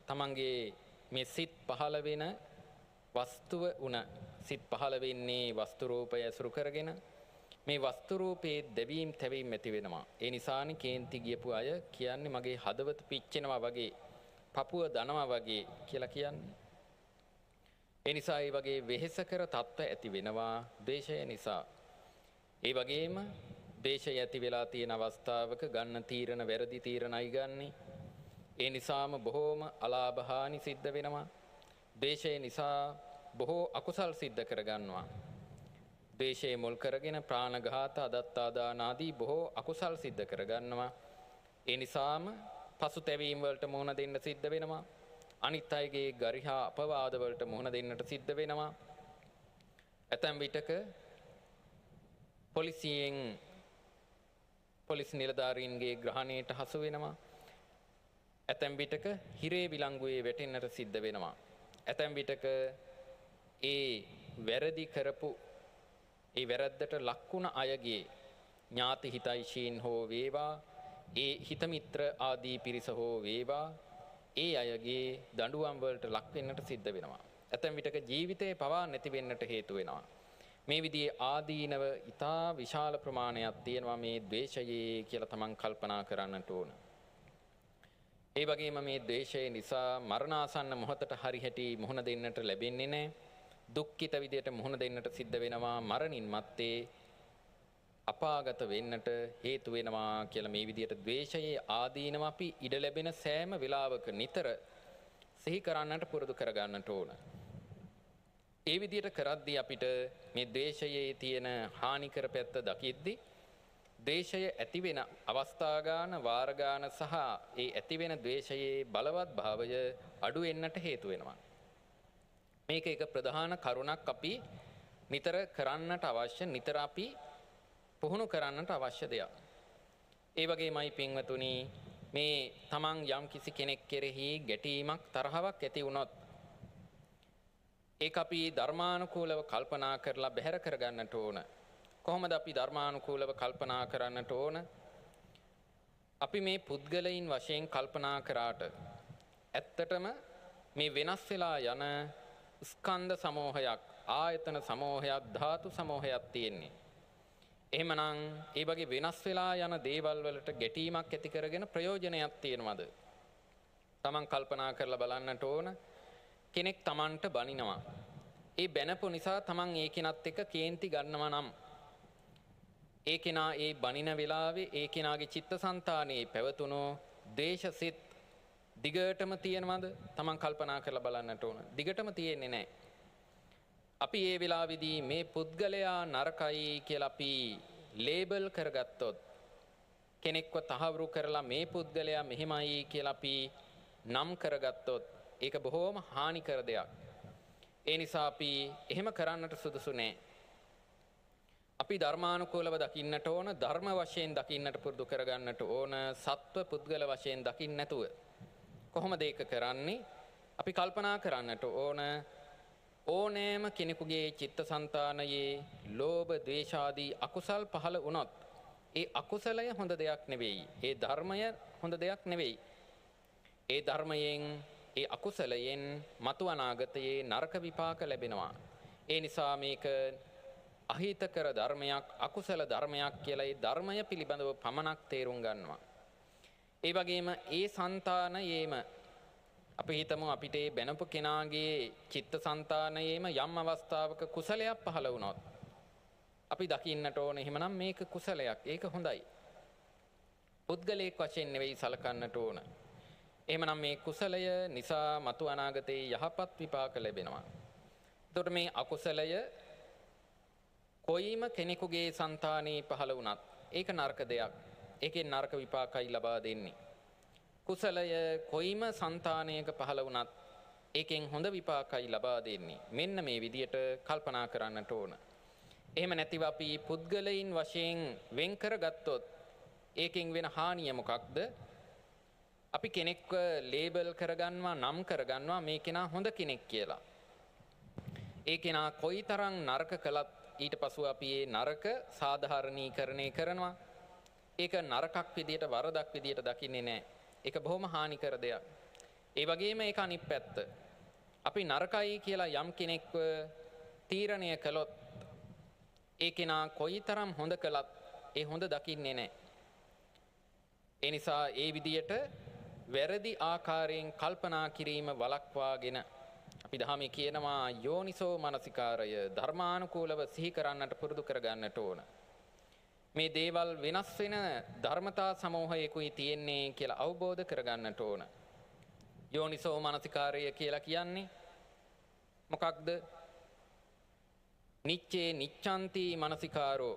තමන්ගේ මේ සිත් පහළ වෙන වස්තුව උන සිත් පහළ වෙන්නේ වස්තු රූපය ඇසුරු කරගෙන මේ වස්තු රූපේ දෙවීම් තැවීම් ඇති වෙනවා. ඒ නිසානේ කේන්ති ගියපු අය කියන්නේ මගේ හදවත පිච්චෙනවා වගේ පපුව දනවා වගේ කියලා කියන්නේ. ඒ නිසා ඒ වගේ වෙහෙසකර තත්ත්ව ඇති වෙනවා ද්වේෂය නිසා. ඒ වගේම ද්වේෂය ඇති වෙලා තියෙන අවස්ථාවක ගන්න තීරණ වැරදි තීරණයි ගන්නෙ. ඒ නිසාම බොහෝම අලාභහානි සිද්ධ වෙනවා. ද්වේෂය නිසා බොහෝ අකුසල් සිද්ධ කරගන්නවා. ද්වේෂයේ මුල් කරගෙන ප්‍රාණඝාත අදත්තාදාන ආදී බොහෝ අකුසල් සිද්ධ කරගන්නවා. ඒ නිසාම පසුතැවීම් වලට මුහුණ දෙන්න සිද්ධ වෙනවා. අනිත් අයගේ ගරිහා අපවාද වලට මුහුණ දෙන්නට සිද්ධ වෙනවා. ඇතැම් විටක පොලිස් නිලධාරීන්ගේ ග්‍රහණයට හසු වෙනවා. ඇතැම් විටක හිරේ විලංගුවේ වැටෙන්නට සිද්ධ වෙනවා. ඇතැම් විටක ඒ වැරදි කරපු ඒ වැරද්දට ලක්වුණ අයගේ ඥාති හිතයිශීන් හෝ වේවා ඒ හිතමිත්‍ර ආදී පිරිස හෝ වේවා ඒ අයගේ දඬුවම් වලට ලක් වෙන්නට සිද්ධ වෙනවා. ඇතැම් විටක ජීවිතේ පවා නැති වෙන්නට හේතු වෙනවා. මේ විදිහේ ආදීනව ඊටා විශාල ප්‍රමාණයක් තියෙනවා මේ ද්වේෂයේ කියලා තමන් කල්පනා කරන්නට ඕන. ඒ වගේම මේ ද්වේෂය නිසා මරණාසන්න මොහොතට හරි හැටි මුහුණ දෙන්නට ලැබෙන්නේ නැහැ. දුක්ඛිත විදියට මුහුණ දෙන්නට සිද්ධ වෙනවා. මරණින් මත්තේ අපාගත වෙන්නට හේතු වෙනවා කියලා මේ විදියට ද්වේෂයේ ආදීනව අපි ඉඩ ලැබෙන සෑම වෙලාවක නිතර සිහි කරන්නට පුරුදු කරගන්නට ඕන. ඒ විදියට කරද්දී අපිට මේ ද්වේෂයේ තියෙන හානිකර පැත්ත දකිද්දී ද්වේෂය ඇති වෙන අවස්ථා ගාන වාර ගාන සහ ඒ ඇති වෙන ද්වේෂයේ බලවත් භාවය අඩු වෙන්නට හේතු වෙනවා. මේක එක ප්‍රධාන කරුණක් අපි නිතර කරන්නට අවශ්‍ය නිතර අපි පුහුණු කරන්නට අවශ්‍ය දෙයක්. ඒ වගේමයි පින්වතුනි මේ තමන් යම් කිසි කෙනෙක් කෙරෙහි ගැටීමක් තරහවක් ඇති වුණොත් ඒක අපි ධර්මානුකූලව කල්පනා කරලා බැහැර කරගන්නට ඕන. කොහොමද අපි ධර්මානුකූලව කල්පනා කරන්නට ඕන? අපි මේ පුද්ගලයින් වශයෙන් කල්පනා කරාට ඇත්තටම මේ වෙනස් වෙලා යන ස්කන්ධ සමූහයක්, ආයතන සමූහයක්, ධාතු සමූහයක් තියෙන්නේ. එහෙමනම් ඒ වගේ වෙනස් වෙලා යන දේවල් වලට ගැටීමක් ඇති කරගෙන ප්‍රයෝජනයක් තියෙනවද? තමන් කල්පනා කරලා බලන්නට ඕන. කෙනෙක් තමන්ට බනිනවා. ඒ බැනපු නිසා තමන් ඒ කෙනත් එක්ක කේන්ති ගන්නවා නම් ඒ කෙනා ඒ බනින වෙලාවේ ඒ කෙනාගේ චිත්තසංතානයේ පැවතුණු දේශසිත දිගටම තියෙනවද? තමන් කල්පනා කරලා බලන්නට ඕන. දිගටම තියෙන්නේ නැහැ. අපි ඒ වෙලාවේදී මේ පුද්ගලයා නරකයි කියලා අපි ලේබල් කරගත්තොත් කෙනෙක්ව තහවුරු කරලා මේ පුද්ගලයා මෙහෙමයි කියලා අපි නම් කරගත්තොත් ඒක බොහොම හානිකර දෙයක්. ඒ නිසා අපි එහෙම කරන්නට සුදුසු නෑ. අපි ධර්මානුකූලව දකින්නට ඕන, ධර්ම වශයෙන් දකින්නට පුරුදු කරගන්නට ඕන, සත්ව පුද්ගල වශයෙන් දකින්න නැතුව. කොහොමද ඒක කරන්නේ? අපි කල්පනා කරන්නට ඕන ඕනෑම කෙනෙකුගේ චිත්තසංතානයේ ලෝභ, ද්වේෂ ආදී අකුසල් පහළ වුණොත් ඒ අකුසලය හොඳ දෙයක් නෙවෙයි. ඒ ධර්මය හොඳ දෙයක් නෙවෙයි. ඒ ධර්මයෙන් ඒ අකුසලයෙන් මතු අනාගතයේ නරක විපාක ලැබෙනවා. ඒ නිසා මේක අහිතකර ධර්මයක්, අකුසල ධර්මයක් කියලා ඒ ධර්මය පිළිබඳව පමණක් තේරුම් ගන්නවා. ඒ වගේම ඒ సంతානයේම අපි හිතමු අපිට ඒ බැනපු කෙනාගේ චිත්තසංතානයේම යම් අවස්ථාවක කුසලයක් පහළ වුණොත් අපි දකින්නට ඕන එහෙමනම් මේක කුසලයක්. ඒක හොඳයි. පුද්ගලයෙක් වශයෙන් නෙවෙයි සලකන්නට ඕන. එහෙමනම් මේ කුසලය නිසා මතු අනාගතයේ යහපත් විපාක ලැබෙනවා. එතකොට මේ අකුසලය කොයිම කෙනෙකුගේ సంతානේ පහළ වුණත් ඒක නරක දෙයක්. ඒකෙන් නරක විපාකයි ලබා දෙන්නේ. කුසලය කොයිම సంతානයක පහළ වුණත් ඒකෙන් හොඳ විපාකයි ලබා දෙන්නේ. මෙන්න මේ විදියට කල්පනා කරන්නට ඕන. එහෙම නැතිව අපි පුද්ගලයින් වශයෙන් වෙන් කරගත්තොත් ඒකෙන් වෙන හානිය මොකක්ද? අපි කෙනෙක්ව ලේබල් කරගන්නවා, නම් කරගන්නවා මේ කෙනා හොඳ කෙනෙක් කියලා. ඒ කෙනා කොයිතරම් නරක කළත් ඊට පසුව අපි ඒ නරක සාධාරණීකරණය කරනවා. ඒක නරකක් විදියට, වරදක් විදියට දකින්නේ නැහැ. ඒක බොහොම හානිකර දෙයක්. ඒ වගේම ඒක අනිත් පැත්ත. අපි නරකයි කියලා යම් කෙනෙක්ව තීරණය කළොත් ඒ කෙනා කොයිතරම් හොඳ කළත් ඒ හොඳ දකින්නේ නැහැ. ඒ නිසා ඒ විදියට වැරදි ආකාරයෙන් කල්පනා කිරීම වළක්වාගෙන අපි දහමේ කියනවා යෝනිසෝ මනසිකාරය ධර්මානුකූලව සිහි කරන්නට පුරුදු කරගන්නට ඕන. මේ දේවල් වෙනස් වෙන ධර්මතා සමූහයකුයි තියෙන්නේ කියලා අවබෝධ කරගන්නට ඕන. යෝනිසෝ මනසිකාරය කියලා කියන්නේ මොකක්ද? නිච්චේ නිච්ඡන්ති මනසිකාරෝ,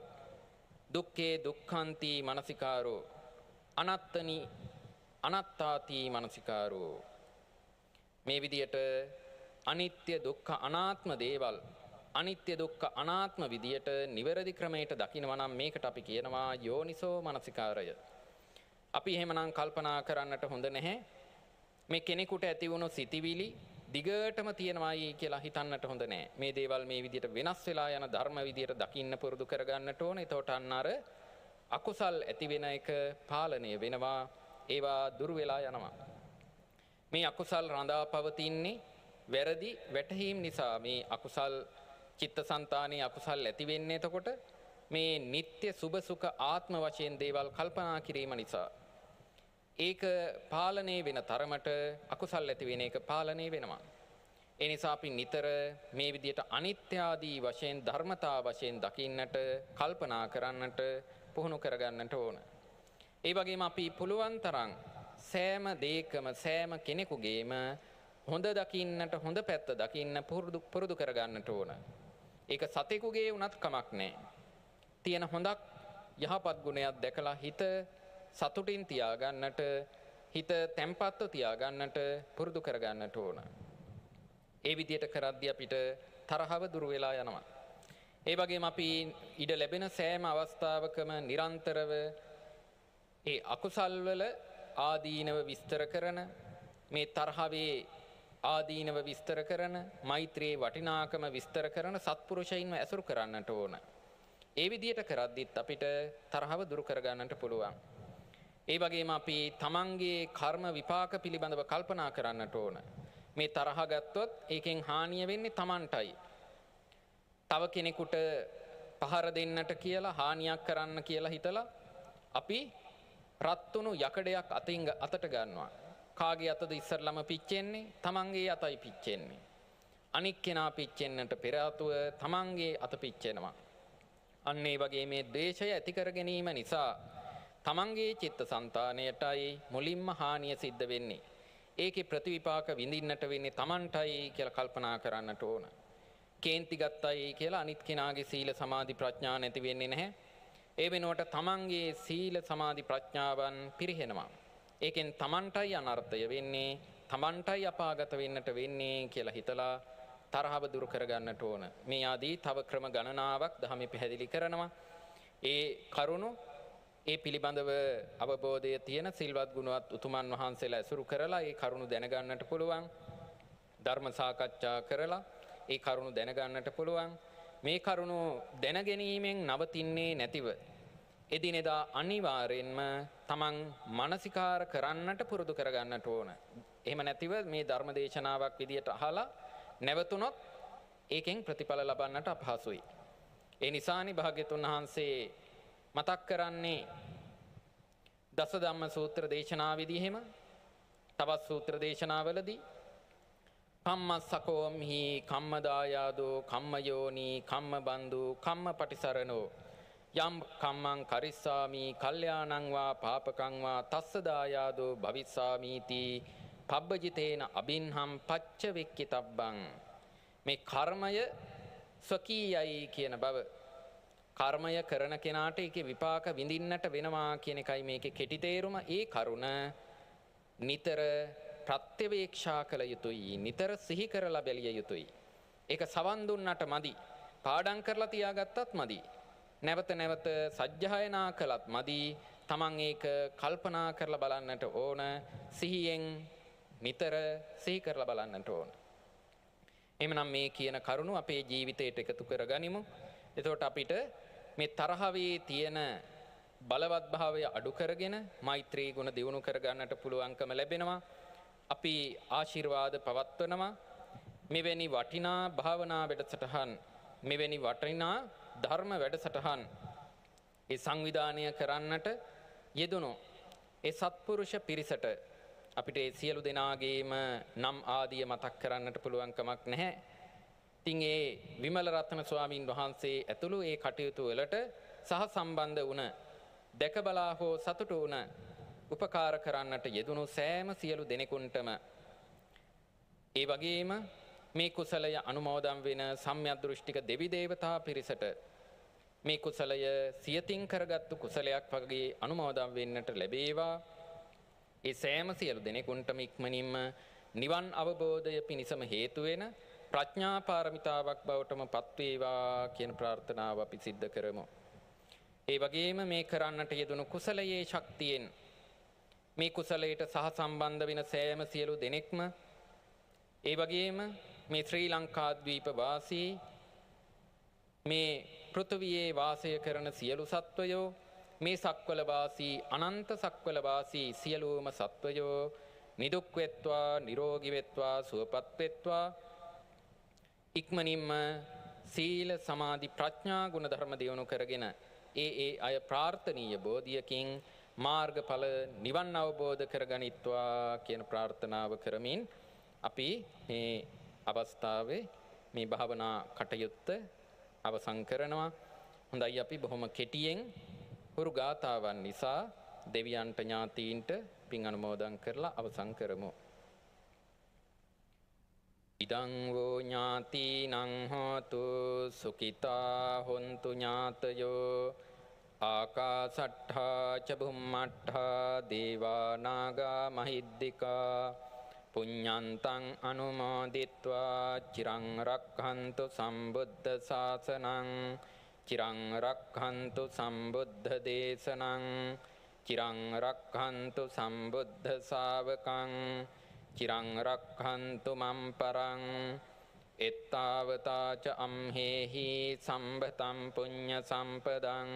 දුක්ඛේ දුක්ඛන්ති මනසිකාරෝ, අනත්තනි අනත්තාති මනසිකාරෝ. මේ විදියට අනිත්‍ය දුක්ඛ අනාත්ම දේවල් අනිත්‍ය දුක්ඛ අනාත්ම විදියට නිවැරදි ක්‍රමයට දකිනවා නම් මේකට අපි කියනවා යෝනිසෝ මනසිකාරය. අපි එහෙමනම් කල්පනා කරන්නට හොඳ නැහැ. මේ කෙනෙකුට ඇති වුණු සිතිවිලි දිගටම තියෙනවායි කියලා හිතන්නට හොඳ නැහැ. මේ දේවල් මේ විදියට වෙනස් වෙලා යන ධර්ම විදියට දකින්න පුරුදු කරගන්නට ඕනේ. එතකොට අන්න අර අකුසල් ඇති වෙන එක පාලනය වෙනවා. ඒවා දුර වෙලා යනවා. මේ අකුසල් රඳා පවතින්නේ වැරදි වැටහීම් නිසා. මේ අකුසල් චිත්තසංතානයේ අකුසල් ඇති වෙන්නේ එතකොට මේ නিত্য සුභ සුඛ ආත්ම වශයෙන් දේවල් කල්පනා කිරීම නිසා. ඒක පාලනය වෙන තරමට අකුසල් ඇති වෙන එක පාලනය වෙනවා. ඒ නිසා අපි නිතර මේ විදිහට අනිත්‍ය ආදී වශයෙන් ධර්මතා වශයෙන් දකින්නට කල්පනා කරන්නට පුහුණු කරගන්නට ඕන. ඒ වගේම අපි පුළුවන් තරම් සෑම දෙයකම සෑම කෙනෙකුගේම හොඳ දකින්නට හොඳ පැත්ත දකින්න පුරුදු කරගන්නට ඕන. ඒක සතෙකුගේ වුණත් කමක් නැහැ. තියෙන හොඳක් යහපත් ගුණයක් දැකලා හිත සතුටින් තියාගන්නට, හිත තැම්පත්ව තියාගන්නට පුරුදු කරගන්නට ඕන. ඒ විදිහට කරද්දී අපිට තරහව දුර වෙලා යනවා. ඒ වගේම අපි ඉඩ ලැබෙන සෑම අවස්ථාවකම නිරන්තරව ඒ අකුසල් වල ආදීනව විස්තර කරන, මේ තරහවේ ආදීනව විස්තර කරන, මෛත්‍රියේ වටිනාකම විස්තර කරන සත්පුරුෂයින්ව ඇසුරු කරන්නට ඕන. ඒ විදිහට කරද්දිත් අපිට තරහව දුරු කරගන්නට පුළුවන්. ඒ වගේම අපි තමන්ගේ කර්ම විපාක පිළිබඳව කල්පනා කරන්නට ඕන. මේ තරහ ගත්තොත් ඒකෙන් හානිය වෙන්නේ තමන්ටයි. තව කෙනෙකුට පහර දෙන්නට කියලා, හානියක් කරන්න කියලා හිතලා අපි රත්තුණු යකඩයක් අතට ගන්නවා. කාගේ අතද ඉස්සරළම පිච්චෙන්නේ? තමන්ගේ අතයි පිච්චෙන්නේ. අනික් කෙනා පිච්චෙන්නට පෙර ආතුව තමන්ගේ අත පිච්චෙනවා. අන්න ඒ වගේ මේ ද්වේෂය ඇති කර ගැනීම නිසා තමන්ගේ චිත්තසංතානයටයි මුලින්ම හානිය සිද්ධ වෙන්නේ. ඒකේ ප්‍රතිවිපාක විඳින්නට වෙන්නේ තමන්ටයි කියලා කල්පනා කරන්නට ඕන. කේන්ති ගත්තයි කියලා අනිත් කෙනාගේ සීල සමාධි ප්‍රඥා නැති වෙන්නේ නැහැ. ඒ වෙනුවට තමන්ගේ සීල සමාධි ප්‍රඥාවන් පිරිහෙනවා. ඒකෙන් තමන්ටයි අනර්ථය වෙන්නේ, තමන්ටයි අපාගත වෙන්නට වෙන්නේ කියලා හිතලා තරහව දුරු කරගන්නට ඕන. මේ ආදී තව ක්‍රම ගණනාවක් ධර්මයේ පැහැදිලි කරනවා. ඒ කරුණු ඒ පිළිබඳව අවබෝධය තියෙන සිල්වත් ගුණවත් උතුමන් වහන්සේලා ඇසුරු කරලා ඒ කරුණු දැනගන්නට පුළුවන්. ධර්ම සාකච්ඡා කරලා ඒ කරුණු දැනගන්නට පුළුවන්. මේ කරුණු දැනගැනීමෙන් නවතින්නේ නැතිව එදිනෙදා අනිවාර්යෙන්ම තමන් මානසිකාර කරන්නට පුරුදු කරගන්නට ඕන. එහෙම නැතිව මේ ධර්ම දේශනාවක් විදියට අහලා නැවතුනොත් ඒකෙන් ප්‍රතිඵල ලබන්නට අපහසුයි. ඒ නිසානි භාග්‍යතුන් වහන්සේ මතක් කරන්නේ දස ධම්ම සූත්‍ර දේශනාවේදී එහෙම තවත් සූත්‍ර දේශනාවලදී කම්මස්සකෝම්හි කම්මදායාදෝ කම්මයෝනි කම්මබන්දු කම්මපටිසරණෝ යම් කම්මං කරිස්සාමි කල්යාණං වා පාපකං වා තස්සදායාදෝ භවිස්සාමීති පබ්බජිතේන අබින්හම් පච්ච වෙක්කිතබ්බං. මේ කර්මය ස්වකීයයි කියන බව, කර්මය කරන කෙනාට ඒකේ විපාක විඳින්නට වෙනවා කියන එකයි මේකේ කෙටි තේරුම. ඒ කරුණ නිතර ප්‍රත්‍යවේක්ෂා කළ යුතුයි, නිතර සිහි කරලා බැලිය යුතුයි. ඒක සවන් දුන්නට මදි, පාඩම් කරලා තියාගත්තත් මදි, නැවත නැවත සජ්ජායනා කළත් මදි. තමන් ඒක කල්පනා කරලා බලන්නට ඕන, සිහියෙන් නිතර සිහි කරලා බලන්නට ඕන. එhmenan මේ කියන කරුණු අපේ ජීවිතයට එකතු කරගනිමු. එතකොට අපිට මේ තරහවේ තියෙන බලවත් භාවය අඩු කරගෙන මෛත්‍රී ගුණ දියුණු කරගන්නට පුළුවන්කම ලැබෙනවා. අපි ආශිර්වාද පවත්වනවා. මෙවැනි වටිනා භාවනා වැඩසටහන්, මෙවැනි වටිනා ධර්ම වැඩසටහන් ඒ සංවිධානය කරන්නට යෙදුණු ඒ සත්පුරුෂ පිරිසට අපිට ඒ සියලු දෙනාගේම නම් ආදිය මතක් කරන්නට පුළුවන් කමක් නැහැ. ඉතින් ඒ විමල රත්න ස්වාමීන් වහන්සේ ඇතුළු ඒ කටයුතු වලට සහ සම්බන්ධ වුණ, දැක බලා හෝ සතුටු වුණ, උපකාර කරන්නට යෙදුණු සෑම සියලු දෙනෙකුන්ටම, ඒ වගේම මේ කුසලය අනුමෝදන් වෙන සම්‍යක් දෘෂ්ටික දෙවි දේවතා පිරිසට මේ කුසලය සියතින් කරගත්තු කුසලයක් වගේ අනුමෝදන් වෙන්නට ලැබේවා. ඒ සෑම සියලු දෙනෙකුන්ටම ඉක්මනින්ම නිවන් අවබෝධය පිණිසම හේතු වෙන ප්‍රඥා පාරමිතාවක් බවටම පත්වේවා කියන ප්‍රාර්ථනාව අපි සිද්ධ කරමු. ඒ වගේම මේ කරන්නට යෙදුණු කුසලයේ ශක්තියෙන් මේ කුසලයට සහ සම්බන්ධ වෙන සෑම සියලු දෙනෙක්ම, ඒ වගේම මේ ශ්‍රී ලංකාද්වීප වාසී, මේ පෘථුවියේ වාසය කරන සියලු සත්වයෝ, මේ සක්වල වාසී අනන්ත සක්වල වාසී සියලුම සත්වයෝ නිදුක් වෙත්වා, නිරෝගී වෙත්වා, සුවපත් වෙත්වා. ඉක්මනින්ම සීල සමාධි ප්‍රඥා ගුණ ධර්ම දියුණු කරගෙන ඒ අය ප්‍රාර්ථනීය බෝධියකින් මාර්ගඵල නිවන් අවබෝධ කරගනිත්වා කියන ප්‍රාර්ථනාව කරමින් අපි මේ අවස්ථාවේ මේ භාවනා කටයුත්ත අවසන් කරනවා. හොඳයි, අපි බොහොම කෙටියෙන් හුරු ගාථාවන් නිසා දෙවියන්ට ඥාතීන්ට පින් අනුමෝදන් කරලා අවසන් කරමු. ඉදං වූ ඥාතිනං හෝතු සුඛිතා හොන්තු ඥාතයෝ ආකාසට්ඨා ච බුම්මට්ඨා දේවා නාග මහිද්దికා පුඤ්ඤන්තං අනුමෝදිත්වා චිරං රක්ඛන්තු සම්බුද්ධ ශාසනං චිරං රක්ඛන්තු සම්බුද්ධ දේශනං චිරං රක්ඛන්තු සම්බුද්ධ ශාවකං චිරං රක්ඛන්තු මම් පරං එත්තාවතා ච අම්හෙහි සම්බතං පුඤ්ඤ සම්පදං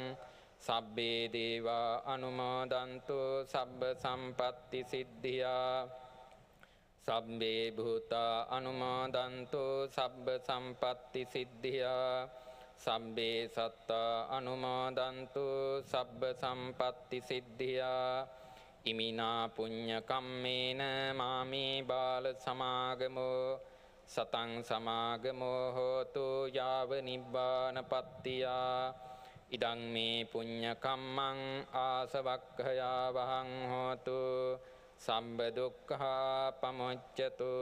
සබ්බේ දේවා අනුමෝදන්තු සබ්බ සම්පත්ති සිද්ධියා සබ්බේ භූතා අනුමෝදන්තු සබ්බ සම්පත්ති සිද්ධියා සබ්බේ සත්තා අනුමෝදන්තු සබ්බ සම්පත්ති සිද්ධියා ඉමිනා පුඤ්ඤ කම්මේන මාමේ බාල සමාගමෝ සතං සමාගමෝ හෝතු යාව නිබ්බානපත්තියා ඉදං මේ පුඤ්ඤ කම්මං ආසවක්ඛයා වහං හෝතු සම්බ දුක්ඛා පමුච්ඡතු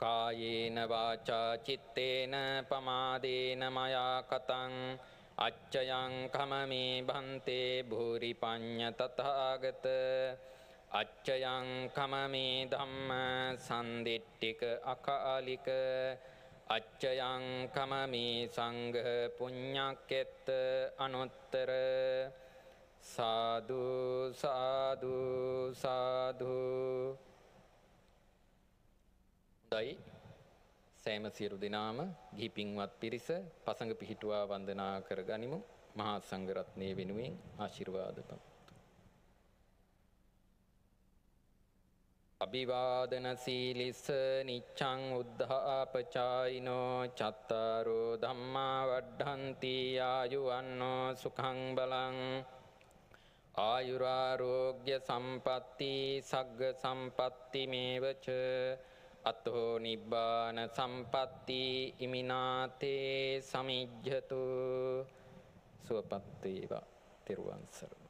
කායේන වාචා චිත්තේන පමාදේන මයා කතං අච්චයං කමමේ භන්තේ භූරි පඤ්ඤ තථාගත අච්චයං කමමේ ධම්ම සම්දිට්ඨික අකාලික අච්චයං කමමේ සංඝ පුඤ්ඤක්කෙත්ත අනුත්තර සාදු සාදු සාදු. හොඳයි, සෑම සියලු දෙනාම ගිහි පින්වත් පිරිස පසඟ පිහිටුවා වන්දනා කරගනිමු. මහා සංඝරත්නයේ වෙනුවෙන් ආශිර්වාද පතමු. අභිවාදන සීලිස්ස නිච්ඡං උද්ධාපචායිනෝ චත්තාරෝ ධම්මා වඩ්ඩන්ති ආයුවන්නෝ සුඛං බලං ආයුරාරෝග්‍ය සම්පatti සග්ග සම්පatti මේවච අතෝ නිබ්බාන සම්පatti ඉමිනාතේ සමිජ්ජතු සුවපත් වේවා. තෙරුවන් සරණයි.